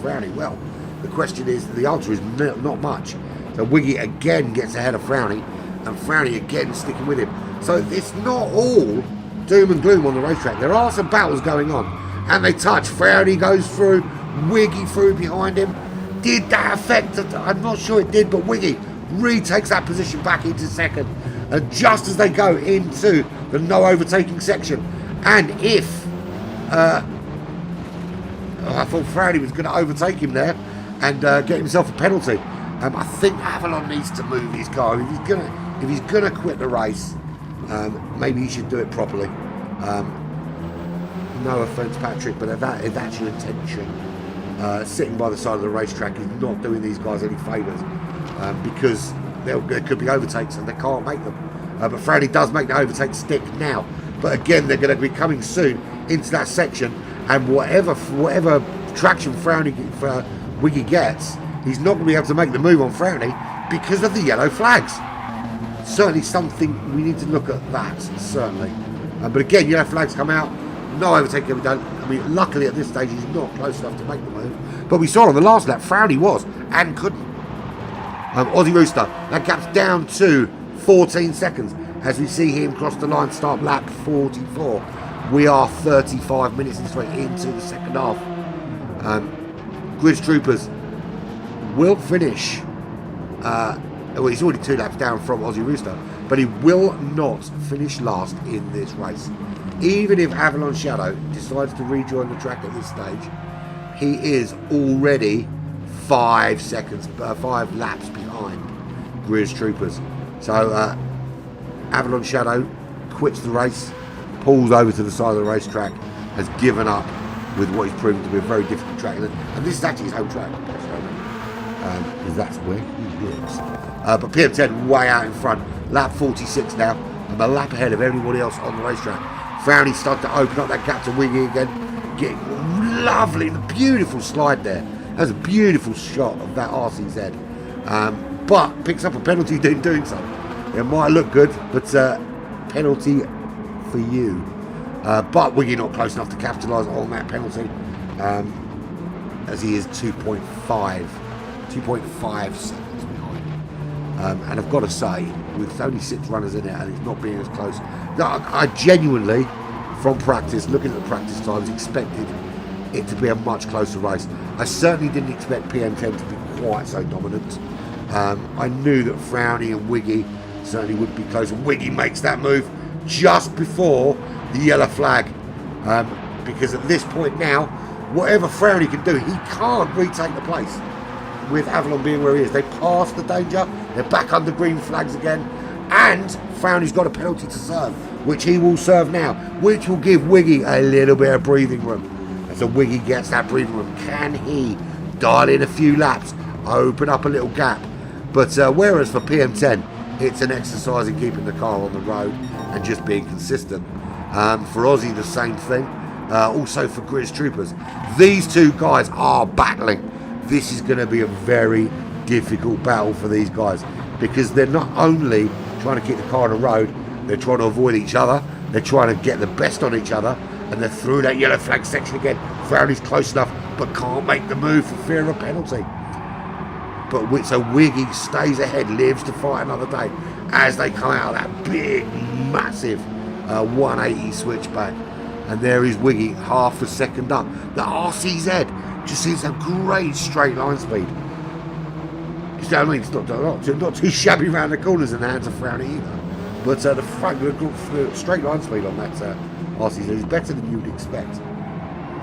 Frowny? Well, the question is, the answer is not much. So Wiggy again gets ahead of Frowny, and Frowny again sticking with him. So it's not all doom and gloom on the racetrack. There are some battles going on, and they touch. Frowny goes through, Wiggy through behind him. did that affect? I'm not sure it did, but Wiggy retakes that position back into second. And just as they go into the no overtaking section, and if I thought Frowdy was going to overtake him there and get himself a penalty. I think Avalon needs to move his car. If he's gonna quit the race, maybe he should do it properly. No offence, Patrick, but if that's your intention, sitting by the side of the racetrack is not doing these guys any favours, because there could be overtakes and they can't make them. But Frowdy does make the overtake stick now. But again, they're going to be coming soon into that section, and whatever traction Wiggy gets, he's not going to be able to make the move on Frowdy because of the yellow flags. Certainly something we need to look at that, certainly. But again, yellow flags come out, no overtaking can be done. I mean, luckily at this stage he's not close enough to make the move. But we saw on the last lap, Frowdy was and couldn't. Aussie Rooster, that gap's down to 14 seconds as we see him cross the line, start lap 44. We are 35 minutes this way into the second half. Grizz Troopers will finish. Well, he's already 2 laps down from Aussie Rooster, but he will not finish last in this race. Even if Avalon Shadow decides to rejoin the track at this stage, he is already 5 laps behind Grizz Troopers. So Avalon Shadow quits the race, pulls over to the side of the racetrack, has given up with what is proven to be a very difficult track. And this is actually his home track, because that's where he lives. But PM10 way out in front, lap 46 now, and a lap ahead of everybody else on the racetrack. Frowdy started to open up that gap to Wiggy again. Getting lovely, the beautiful slide there. That's a beautiful shot of that RCZ. But picks up a penalty doing so. It might look good, but penalty for you. But Wiggy not close enough to capitalise on that penalty, as he is 2.5 seconds behind. And I've got to say, with only 6 runners in it and it's not being as close, I genuinely, from practice, looking at the practice times, expected it to be a much closer race. I certainly didn't expect PM10 to be quite so dominant. I knew that Frowdy and Wiggy certainly would be close, and Wiggy makes that move just before the yellow flag, because at this point now, whatever Frowdy can do, he can't retake the place with Avalon being where he is. They passed the danger, they're back under green flags again, and Frowdy's got a penalty to serve, which he will serve now, which will give Wiggy a little bit of breathing room. And so Wiggy gets that breathing room. Can he dial in a few laps, open up a little gap? But whereas for PM10, it's an exercise in keeping the car on the road and just being consistent. For Aussie, the same thing. Also for Grizz Troopers. These two guys are battling. This is going to be a very difficult battle for these guys, because they're not only trying to keep the car on the road, they're trying to avoid each other, they're trying to get the best on each other, and they're through that yellow flag section again. Frowdy's close enough, but can't make the move for fear of a penalty. But so Wiggy stays ahead, lives to fight another day as they come out of that big, massive 180 switchback. And there is Wiggy, half a second up. The RCZ just seems to have great straight line speed. I mean, it's not too shabby around the corners in the hands of Frowdy either. But the straight line speed on that RCZ is better than you would expect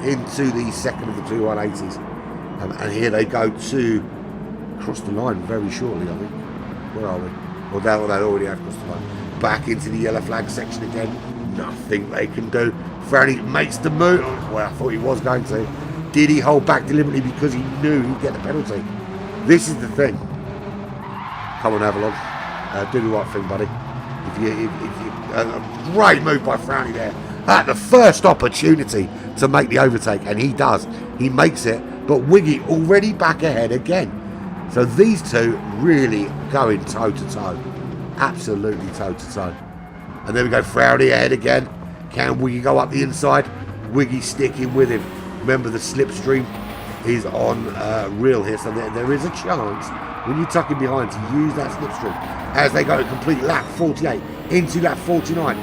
into the second of the two 180s. And here they go to cross the line very shortly, I think. Where are we? Well, they already have crossed the line. Back into the yellow flag section again. Nothing they can do. Frowdy makes the move. Well, I thought he was going to. Did he hold back deliberately because he knew he'd get the penalty? This is the thing. Come on, Avalon. Do the right thing, buddy. A great move by Frowdy there. At the first opportunity to make the overtake, and he does. He makes it, but Wiggy already back ahead again. So these two really going toe-to-toe. Absolutely toe-to-toe. And there we go, Frowdy ahead again. Can Wiggy go up the inside? Wiggy sticking with him. Remember, the slipstream is on real here, so there is a chance when you tuck him behind to use that slipstream as they go to complete lap 48 into lap 49.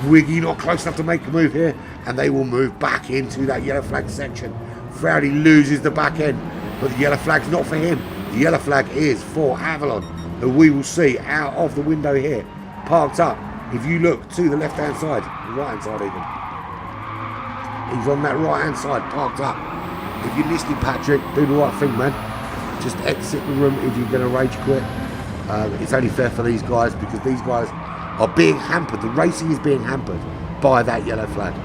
Wiggy not close enough to make a move here, and they will move back into that yellow flag section. Frowdy loses the back end, but the yellow flag's not for him. The yellow flag is for Avalon, who we will see out of the window here, parked up. If you look to the left-hand side, right-hand side even, he's on that right-hand side, parked up. If you're listening, Patrick, do the right thing, man. Just exit the room if you're going to rage quit. It's only fair for these guys because these guys are being hampered. The racing is being hampered by that yellow flag.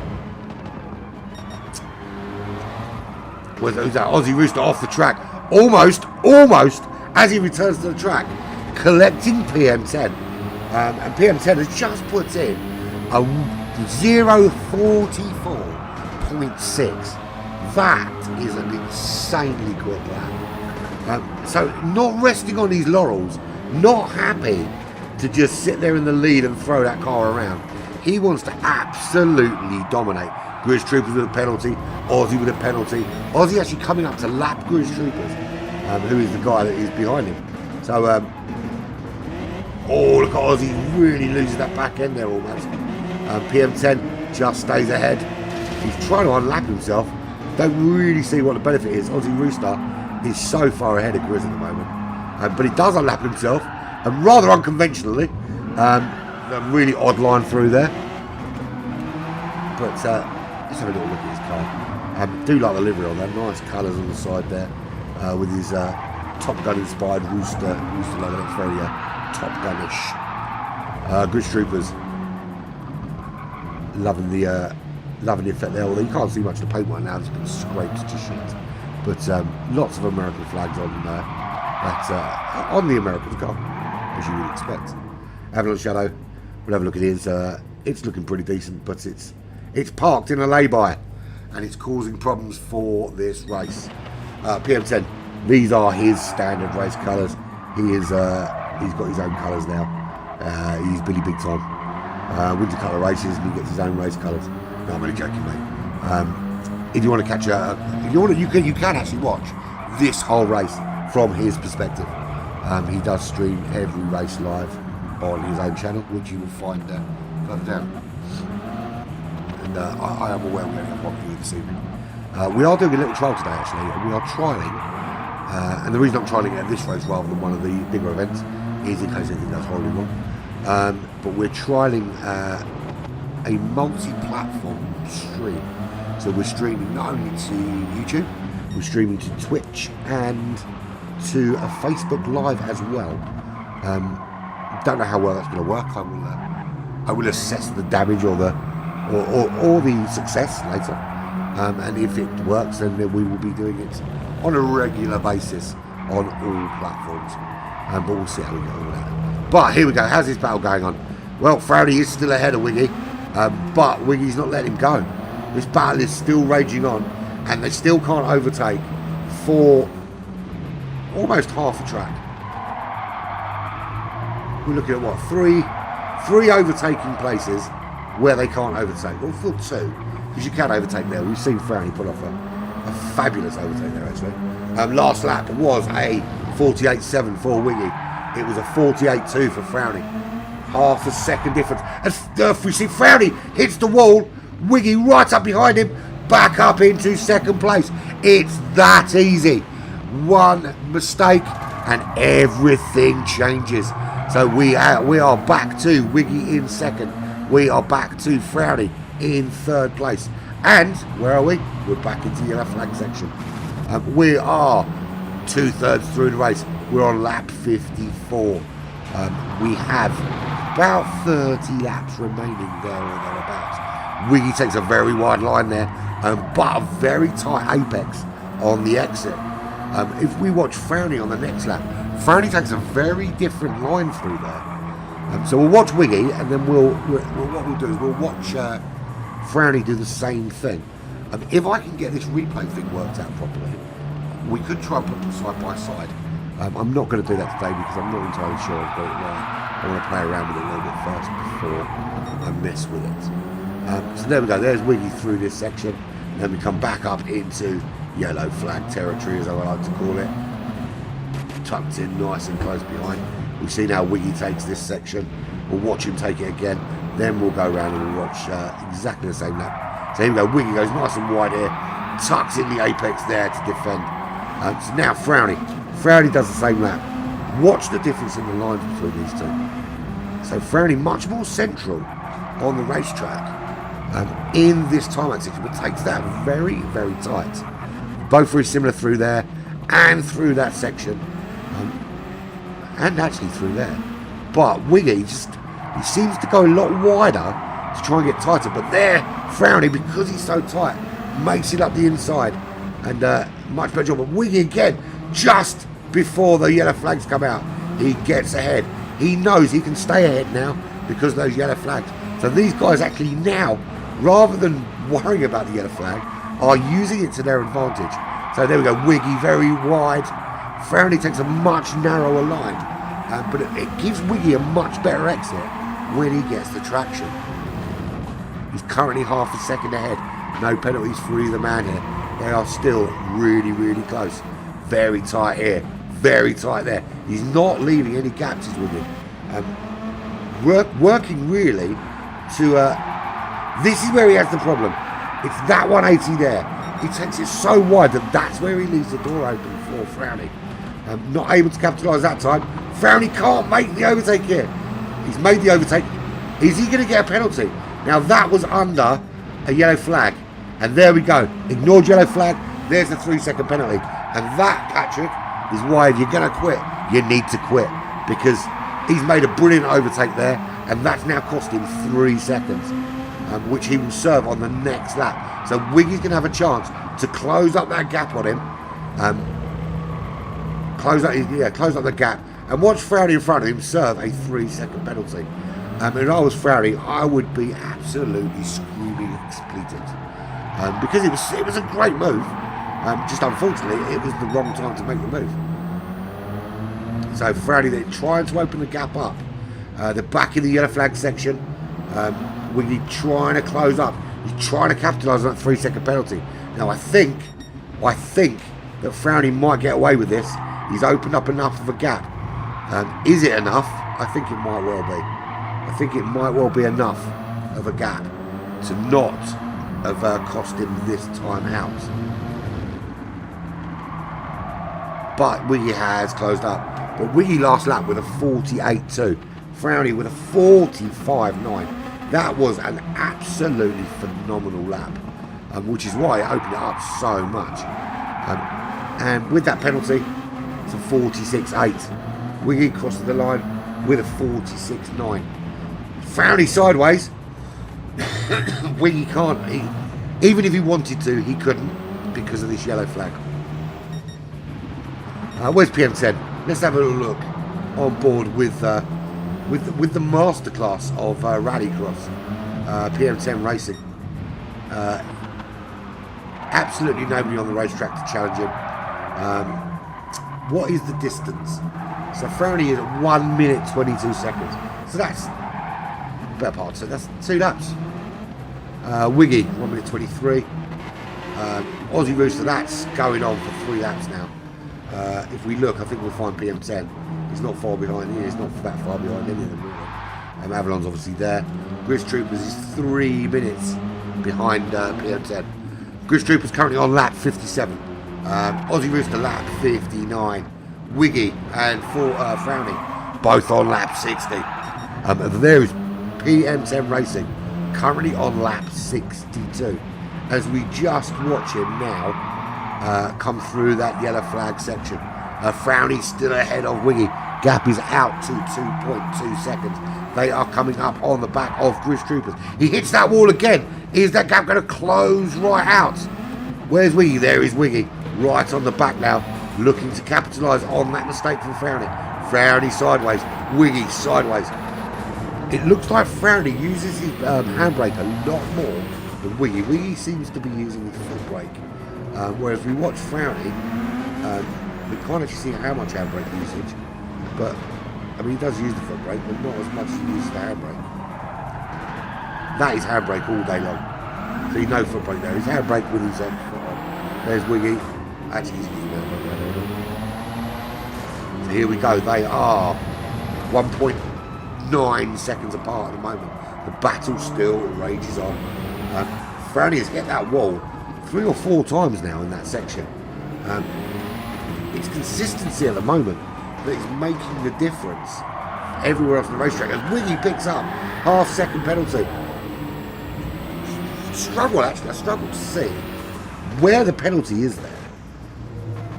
Who's that Aussie Rooster off the track? Almost, as he returns to the track, collecting PM10. And PM10 has just put in a 0:44.6. That is an insanely quick lap. So not resting on his laurels, not happy to just sit there in the lead and throw that car around. He wants to absolutely dominate. Grizz Troopers with a penalty, Aussie with a penalty. Aussie actually coming up to lap Grizz Troopers, who is the guy that is behind him. So, oh, look at Aussie, really loses that back end there almost. PM10 just stays ahead. He's trying to unlap himself. Don't really see what the benefit is. Aussie Rooster is so far ahead of Grizz at the moment. But he does unlap himself, and rather unconventionally. A really odd line through there. But let's have a little look at his car. Do like the livery on that. Nice colours on the side there. With his Top Gun inspired Rooster logo. That's very Top Gun-ish. Grizz Troopers. Loving the effect there. Although you can't see much of the paint right now. It's been scraped to shit. But lots of American flags on the American car, as you would expect. Avalon Shadow, we'll have a look at his. It's looking pretty decent, but it's parked in a lay-by, and it's causing problems for this race. PM10, these are his standard race colours. He's got his own colours now. He's Billy Big Time. Wins a couple of races and he gets his own race colours. No, I'm really joking, mate. If you want to catch you can actually watch this whole race from his perspective. He does stream every race live on his own channel, which you will find further down. And I am aware we're going to have one for you this evening. We are doing a little trial today, actually. We are trialling, and the reason I'm trialling it at this race rather than one of the bigger events is in case anything goes horribly wrong. But we're trialling a multi-platform stream. So we're streaming not only to YouTube, we're streaming to Twitch and to a Facebook Live as well. Don't know how well that's going to work. I will assess the damage or the success later. And if it works, then we will be doing it on a regular basis on all platforms. But we'll see how we go with that. But here we go. How's this battle going on? Well, Frowdy is still ahead of Wiggy, but Wiggy's not letting him go. This battle is still raging on, and they still can't overtake for almost half the track. We're looking at what, three overtaking places where they can't overtake. Well, full two, because you can overtake there. We've seen Frowny put off a fabulous overtake there, actually. Last lap was a 48.7 for Wiggy. It was a 48.2 for Frowny. Half a second difference. As we see Frowny hits the wall, Wiggy right up behind him, back up into second place. It's that easy. One mistake and everything changes. So we are back to Wiggy in second. We are back to Frowny in third place. And where are we? We're back into the yellow flag section. We are 2/3 through the race. We're on lap 54. We have about 30 laps remaining there or thereabouts. Wiggy takes a very wide line there, but a very tight apex on the exit. If we watch Frowny on the next lap, Frowny takes a very different line through there. So we'll watch Wiggy, and then what we'll do is we'll watch Frowny do the same thing. If I can get this replay thing worked out properly, we could try and put them side by side. I'm not going to do that today because I'm not entirely sure I've got it right. I want to play around with it a little bit first before I mess with it. So there we go, there's Wiggy through this section. Then we come back up into yellow flag territory, as I like to call it. Tucked in nice and close behind. We've seen how Wiggy takes this section. We'll watch him take it again. Then we'll go around and we'll watch exactly the same lap. So here we go, Wiggy goes nice and wide here. Tucks in the apex there to defend. So now Frowny. Frowny does the same lap. Watch the difference in the lines between these two. So Frowny much more central on the racetrack in this time-out section, but takes that very, very tight. Both very similar through there and through that section, and actually through there. But Wiggy he seems to go a lot wider to try and get tighter. But there, Frowny, because he's so tight, makes it up the inside, and much better job. But Wiggy again, just before the yellow flags come out, he gets ahead. He knows he can stay ahead now because of those yellow flags. So these guys actually now, rather than worrying about the yellow flag, are using it to their advantage. So there we go, Wiggy very wide. Frowny takes a much narrower line, but it gives Wiggy a much better exit when he gets the traction. He's currently half a second ahead. No penalties for either man here. They are still really, really close. Very tight here. Very tight there. He's not leaving any gaps, is Wiggy. Working really to... this is where he has the problem. It's that 180 there. He takes it so wide that that's where he leaves the door open for Frowny. Not able to capitalise that time. Frowny can't make the overtake here. He's made the overtake. Is he going to get a penalty? Now that was under a yellow flag. And there we go. Ignored yellow flag. There's the 3-second penalty. And that, Patrick, is why if you're going to quit, you need to quit. Because he's made a brilliant overtake there. And that's now cost him 3 seconds. Which he will serve on the next lap. So Wiggy's going to have a chance to close up that gap on him. Close up the gap. And watch Frowny in front of him serve a 3-second penalty. If I was Frowny, I would be absolutely screaming expletive. Because it was a great move. Just unfortunately, it was the wrong time to make the move. So Frowny then trying to open the gap up. The back in the yellow flag section. Wiggy trying to close up. He's trying to capitalise on that 3-second penalty. Now I think that Frowny might get away with this. He's opened up enough of a gap. Is it enough? I think it might well be. I think it might well be enough of a gap to not have cost him this time out. But Wiggy has closed up. But Wiggy last lap with a 48.2. Frowny with a 45.9. That was an absolutely phenomenal lap, which is why it opened it up so much. And with that penalty, it's a 46.8. Wiggy crosses the line with a 46.9. Frowny sideways. Wiggy can't. Even if he wanted to, he couldn't because of this yellow flag. Where's PM10? Let's have a little look on board with the masterclass of Rallycross, PM10 Racing. Absolutely nobody on the racetrack to challenge him. What is the distance? So Frowny is at 1 minute 22 seconds. So that's better part. So that's 2 laps. Wiggy 1 minute 23. Aussie Rooster, that's going on for 3 laps now. If we look, I think we'll find PM10. He's not far behind here. He's not that far behind any of them really. Avalon's obviously there. Gris Troopers is 3 minutes behind PM10. Gris Troopers currently on lap 57. Aussie Rooster lap 59. Wiggy and Frowny both on lap 60. There is PM10 Racing currently on lap 62. As we just watch him now come through that yellow flag section. Frowny still ahead of Wiggy. Gap is out to 2.2 seconds. They are coming up on the back of Gris Troopers. He hits that wall again. Is that gap going to close right out? Where's Wiggy? There is Wiggy. Right on the back now. Looking to capitalise on that mistake from Frowny. Frowny sideways. Wiggy sideways. It looks like Frowny uses his handbrake a lot more than Wiggy. Wiggy seems to be using his foot brake. Whereas we watch Frowny, we can't actually see how much handbrake usage, but I mean he does use the foot brake, but not as much as he uses the handbrake. That is handbrake all day long. So you know foot brake there. His handbrake with his foot on. There's Wiggy. Actually, he's using handbrake. So here we go. They are 1.9 seconds apart at the moment. The battle still rages on. Frowny has hit that wall 3 or 4 times now in that section. it's consistency at the moment that is making the difference everywhere else on the racetrack. As Wiggy picks up half-second penalty. I struggle to see where the penalty is there.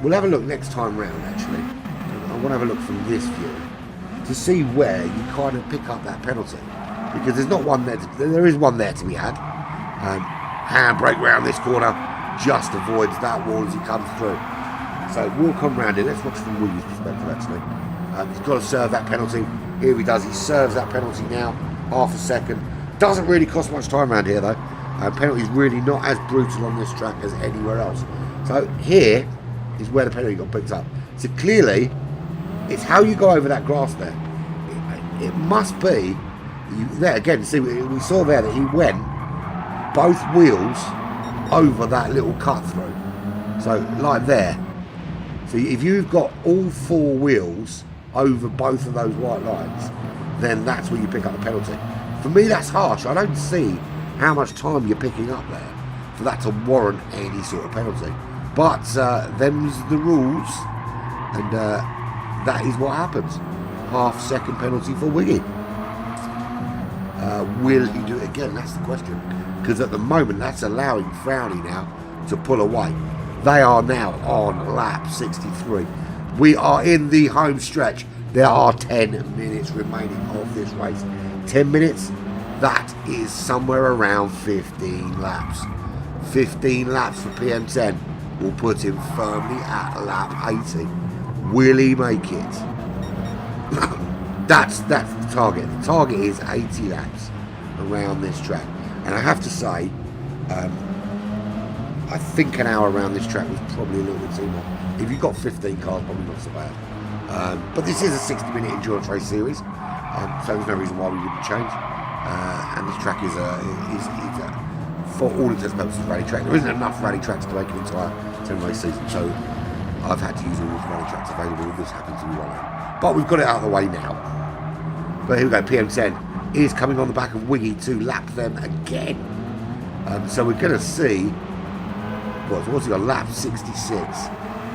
We'll have a look next time round, actually. I want to have a look from this view to see where you kind of pick up that penalty, because there's not one there. There is one there to be had. Handbrake round this corner just avoids that wall as he comes through. So we'll come round here. Let's watch from Wiggy's perspective, actually. He's got to serve that penalty. Here he does. He serves that penalty now. Half a second. Doesn't really cost much time around here, though. Penalty's really not as brutal on this track as anywhere else. So here is where the penalty got picked up. So clearly, it's how you go over that grass there. It must be, there again, see, we saw there that he went both wheels over that little cut through. So like there. So if you've got all four wheels over both of those white lines, then that's where you pick up the penalty. For me, that's harsh. I don't see how much time you're picking up there for that to warrant any sort of penalty. But them's the rules, and that is what happens. Half-second penalty for Wiggy. Will he do it again? That's the question. Because at the moment, that's allowing Frowny now to pull away. They are now on lap 63. We are in the home stretch. There are 10 minutes remaining of this race. 10 minutes, that is somewhere around 15 laps. 15 laps for PM10 will put him firmly at lap 80. Will he make it? That's the target. The target is 80 laps around this track. And I have to say, I think an hour around this track was probably a little bit too much. If you've got 15 cars, probably not so bad. But this is a 60-minute endurance race series, so there's no reason why we wouldn't change. And this track is for all intents and purposes, a rally track. There isn't enough rally tracks to make an entire 10-race season, so I've had to use all the rally tracks available. This happens to be one of them. But we've got it out of the way now. But here we go, PM10 is coming on the back of Wiggy to lap them again. So we're going to see, what's he on, lap 66,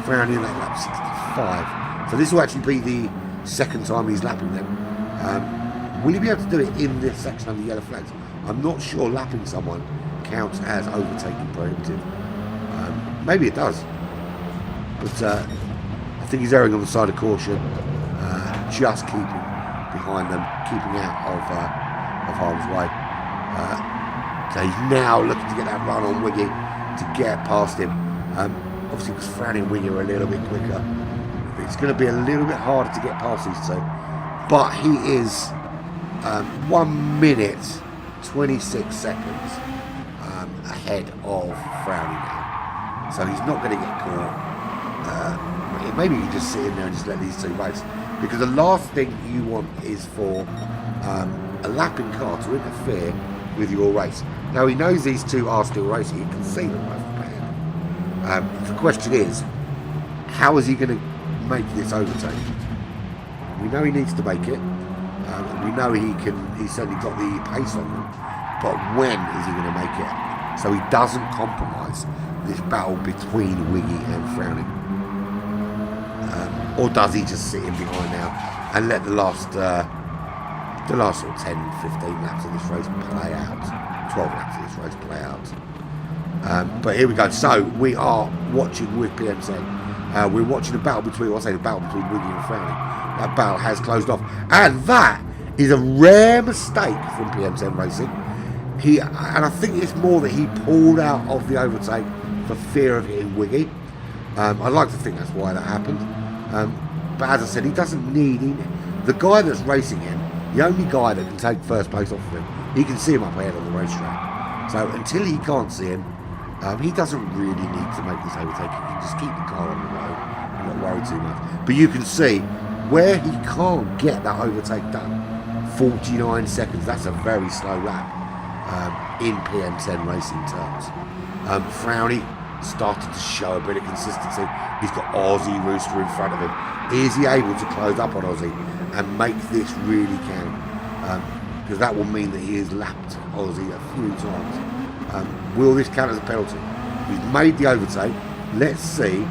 Frowny in that lap 65. So this will actually be the second time he's lapping them. Will he be able to do it in this section of the yellow flags? I'm not sure lapping someone counts as overtaking prohibitive. Maybe it does. But I think he's erring on the side of caution, just keeping behind them, keeping out of harm's way. So he's now looking to get that run on Wiggy to get past him. Obviously, because Frowny and Wiggy are a little bit quicker, it's going to be a little bit harder to get past these two. But he is 1 minute 26 seconds ahead of Frowny now. So he's not going to get caught. Maybe you just sit in there and just let these two race. Because the last thing you want is for a lapping car to interfere with your race. Now he knows these two are still racing. He can see them both ahead. The question is, how is he going to make this overtake? We know he needs to make it. We know he's certainly got the pace on them. But when is he going to make it? So he doesn't compromise this battle between Wiggy and Frowny. Or does he just sit in behind now and let the last sort of 10, 15 laps of this race play out? 12 laps of this race play out. But here we go. So we are watching with PM10. We're watching a battle between, Wiggy and Frowny. That battle has closed off. And that is a rare mistake from PM10 Racing. And I think it's more that he pulled out of the overtake for fear of hitting Wiggy. I'd like to think that's why that happened. But as I said, he doesn't need the guy that's racing him, the only guy that can take first place off of him, he can see him up ahead on the racetrack. So until he can't see him, he doesn't really need to make this overtake. He can just keep the car on the road and not worry too much. But you can see where he can't get that overtake done. 49 seconds, that's a very slow lap in PM10 racing terms. Frowny started to show a bit of consistency. He's got Aussie Rooster in front of him. Is he able to close up on Aussie and make this really count? Because that will mean that he has lapped Aussie a few times. Will this count as a penalty? He's made the overtake. Let's see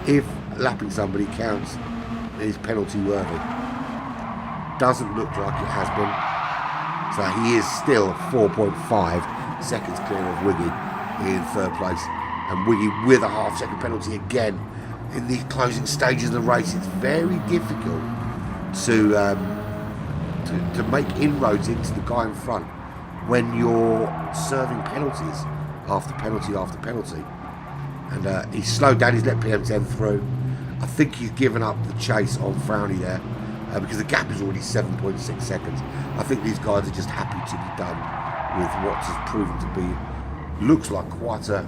if lapping somebody counts is penalty worthy. Doesn't look like it has been. So he is still 4.5 seconds clear of Wiggy in third place. And Wiggy with a half-second penalty again in the closing stages of the race. It's very difficult to make inroads into the guy in front when you're serving penalties after penalty after penalty. And he's slowed down, he's let PM10 through. I think he's given up the chase on Frowney there because the gap is already 7.6 seconds. I think these guys are just happy to be done with what has proven to be, looks like quite a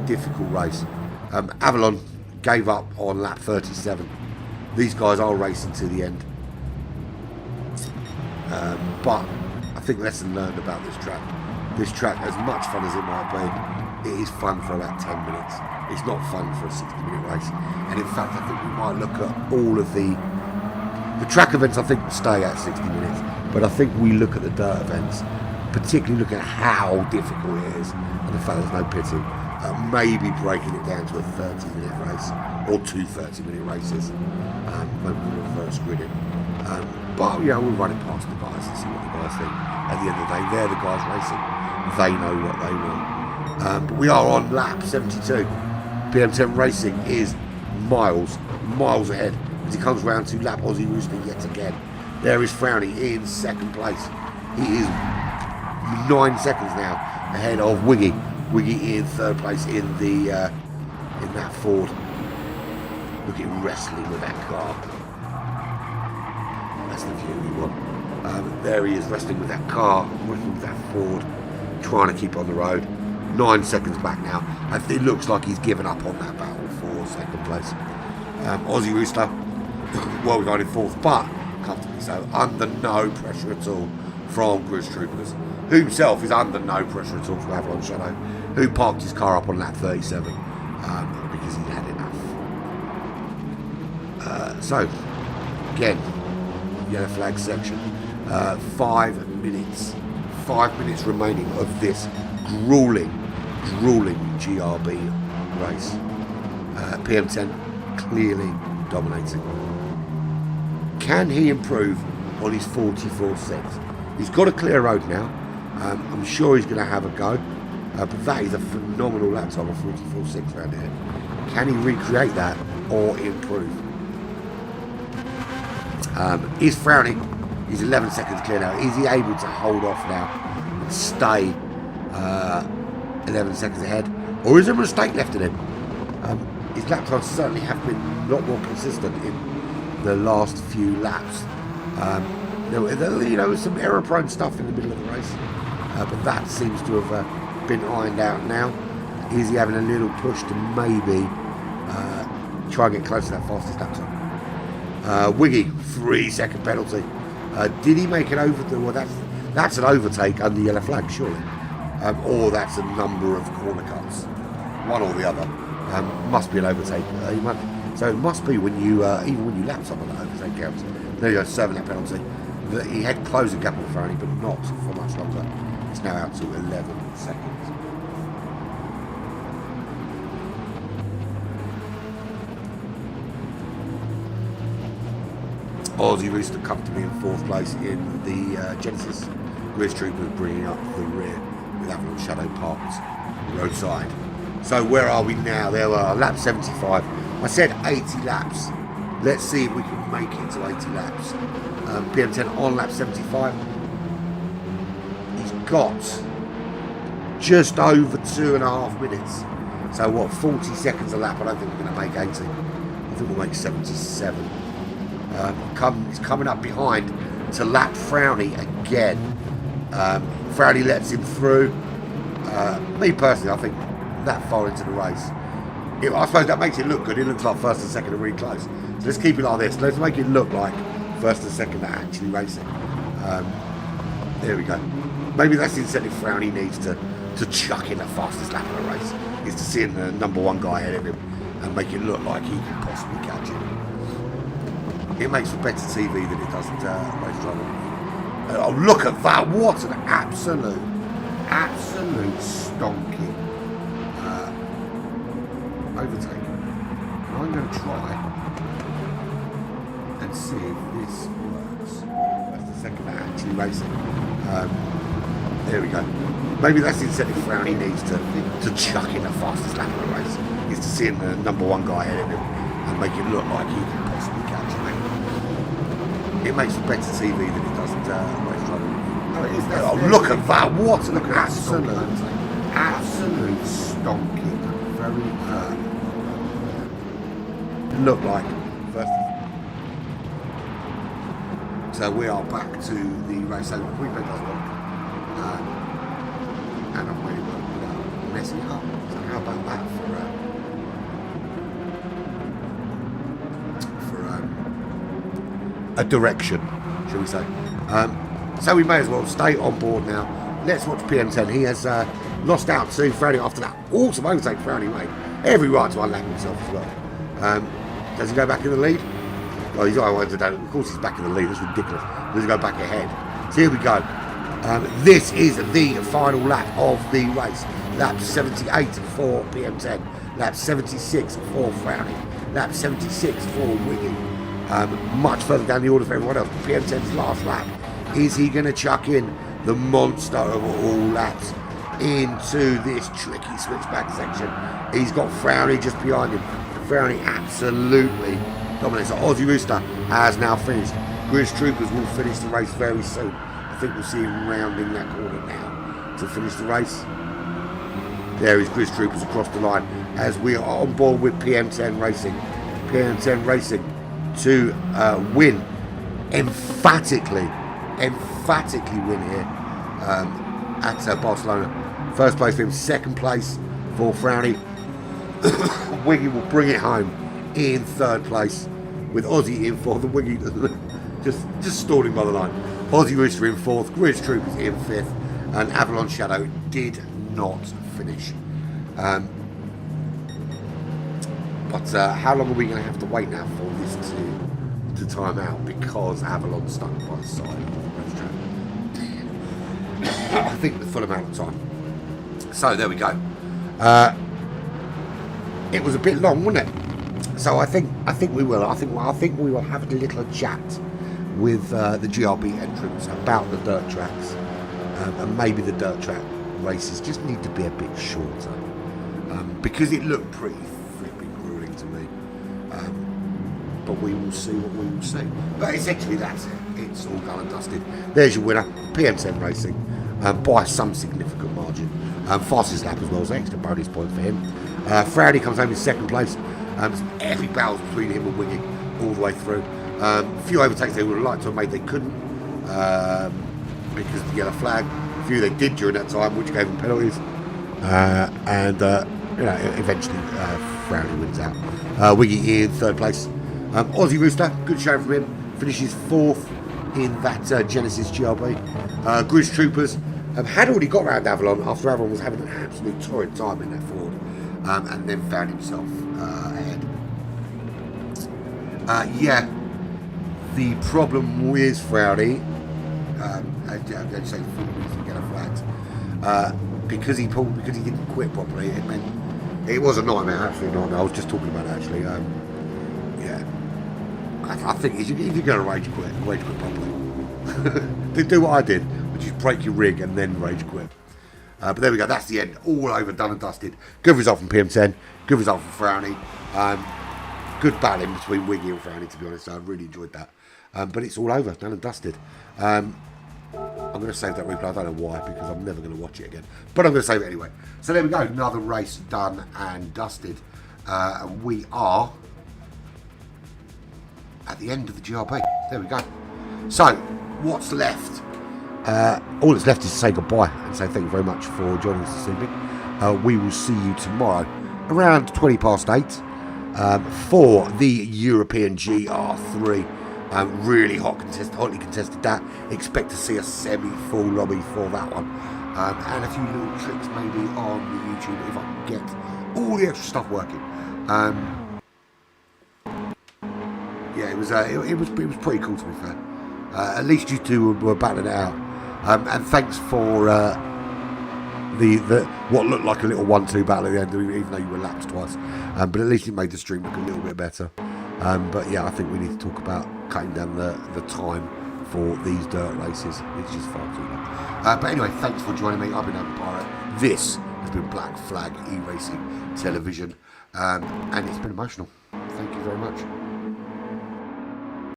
difficult race. Avalon gave up on lap 37. These guys are racing to the end. But I think lesson learned about this track. This track, as much fun as it might be, it is fun for about 10 minutes. It's not fun for a 60-minute race. And in fact, I think we might look at all of the track events. I think will stay at 60 minutes. But I think we look at the dirt events, particularly looking at how difficult it is, and the fact there's no pitting. Maybe breaking it down to a 30-minute race or 2 30-minute races. Maybe we'll reverse grid it. But we'll run it past the guys and see what the guys think. At the end of the day, they're the guys racing. They know what they want. But we are on lap 72. PM10 Racing is miles ahead as he comes round to lap Aussie Rooster yet again. There is Frowney in second place. He is 9 seconds now ahead of Wiggy. Wiggy in third place in that Ford. Look at him wrestling with that car. That's the view we want. There he is wrestling with that car, wrestling with that Ford, trying to keep on the road. 9 seconds back now. It looks like he's given up on that battle for second place. Aussie Rooster, well, we got in fourth, but comfortably so, under no pressure at all from Grizz Troopers, who himself is under no pressure at all from Avalon Shadow, who parked his car up on lap 37 because he'd had enough. So, again, yellow flag section, 5 minutes. 5 minutes remaining of this grueling GRB race. PM10 clearly dominating. Can he improve on his 44.6? He's got a clear road now. I'm sure he's going to have a go. But that is a phenomenal lap time of 44.6 around here. Can he recreate that or improve? Is Frowney, he's 11 seconds clear now. Is he able to hold off now and stay 11 seconds ahead? Or is there a mistake left in him? His lap times certainly have been a lot more consistent in the last few laps. There was some error-prone stuff in the middle of the race. But that seems to have been ironed out now. Is he having a little push to maybe try and get close to that fastest lap time? Wiggy, 3-second penalty. Did he make it over? Well, that's an overtake under yellow flag, surely. Or that's a number of corner cuts. One or the other. Must be an overtake. So it must be when you, even when you lap someone, that overtake counts. There you go, 7-lap penalty. He had closed the gap on Frowney, but not for much longer. It's now out to 11 seconds. Aussie Rooster comfortably in fourth place in the Genesis. Grizz Troopers bringing up the rear with Avalon Shadow parked roadside. So where are we now? There we are, lap 75. I said 80 laps. Let's see if we can make it to 80 laps. PM10 on lap 75. He's got just over 2.5 minutes. So what, 40 seconds a lap? I don't think we're going to make 80. I think we'll make 77. He's coming up behind to lap Frowney again. Frowney lets him through. Me personally, I think that far into the race, I suppose that makes it look good. It looks like first and second are really close. So let's keep it like this. Let's make it look like first and second are actually racing. There we go. Maybe that's the incentive Frowney needs to chuck in the fastest lap of the race, is to see the number one guy ahead of him and make it look like he can possibly catch him. It makes for better TV than it does race driving. Oh, look at that! What an absolute stonking overtake. 9 going to try and see if this works. That's the second actually racing. There we go. Maybe that's the incentive Frowny needs to chuck in the fastest lap of the race. Is to see him the number one guy ahead of him and make it look like he can possibly catch him. It makes for better TV than it does race driving. Oh, it is. Oh, look at that! What an absolute stonking. Very look like first. So we are back to the race. So we bet does work. And I'm really well without messing it up. So how about that for a direction, shall we say? So we may as well stay on board now. Let's watch PM10. He has lost out to Frowny after that awesome overtake. Frowny made every right to unlap himself as well. Does he go back in the lead? Oh, he's of course he's back in the lead. That's ridiculous. Does he go back ahead? So here we go. This is the final lap of the race. Lap 78 for PM10. Lap 76 for Frowny. Lap 76 for Wiggy. Much further down the order for everyone else. PM10's last lap. Is he going to chuck in the monster of all laps into this tricky switchback section? He's got Frowny just behind him. Frowny absolutely dominates. So Aussie Rooster has now finished. Grizz Troopers will finish the race very soon. I think we'll see him rounding that corner now to finish the race. There is Grizz Troopers across the line as we are on board with PM10 Racing. PM10 Racing to win emphatically win here at Barcelona. First place for him, second place for Frowny. Wiggy will bring it home in third place with Aussie in fourth. The Wiggy just stalled him by the line. Aussie Rooster in fourth, Grizz Troopers in fifth, and Avalon Shadow did not finish. But how long are we going to have to wait now for this to time out? Because Avalon's stuck by the side of the racetrack. I think the full amount of time. So there we go. It was a bit long, wasn't it? So I think we will. I think we will have a little chat with the GRB entrants about the dirt tracks, and maybe the dirt track races just need to be a bit shorter, because it looked pretty flipping grueling to me. But we will see what we will see. But essentially that's it. It's all done and dusted. There's your winner, PM10 Racing, by some significant margin. Fastest lap as well, so extra bonus point for him. Frowny comes home in second place. Some epic battles between him and Wiggy all the way through. A few overtakes they would have liked to have made, they couldn't, because of the yellow flag. A few they did during that time, which gave them penalties. Eventually Frowny wins out. Wiggy in third place. Aussie Rooster, good show from him. Finishes fourth in that Genesis GRB. Grizz Troopers had already got round Avalon after Avalon was having an absolute torrid time in that Ford, and then found himself ahead. The problem with Frowny, I'd say the reason to get a flat, because he didn't quit properly. It meant it was a nightmare, absolutely nightmare. I was just talking about it actually. I think if you're going to rage quit properly. Do what I did, which is break your rig and then rage quit. But there we go, that's the end. All over, done and dusted. Good result from PM10. Good result from Frowny. Good battling between Wiggy and Frowny, to be honest. I really enjoyed that. But it's all over, done and dusted. I'm going to save that replay. I don't know why, because I'm never going to watch it again. But I'm going to save it anyway. So there we go, another race done and dusted. We are at the end of the GRB. There we go. So, what's left? All that's left is to say goodbye and say thank you very much for joining us this evening. We will see you tomorrow around 8:20 for the European GR3. Really hotly contested that. Expect to see a semi-full lobby for that one, and a few little tricks maybe on the YouTube if I can get all the extra stuff working. It was pretty cool, to be fair. At least you two were battling it out. And thanks for what looked like a little 1-2 battle at the end, even though you were lapped twice. But at least it made the stream look a little bit better. But yeah, I think we need to talk about cutting down the time for these dirt races. It's just far too long. But anyway, thanks for joining me. I've been Adam Pirate. This has been Black Flag E-Racing Television, and it's been emotional. Thank you very much.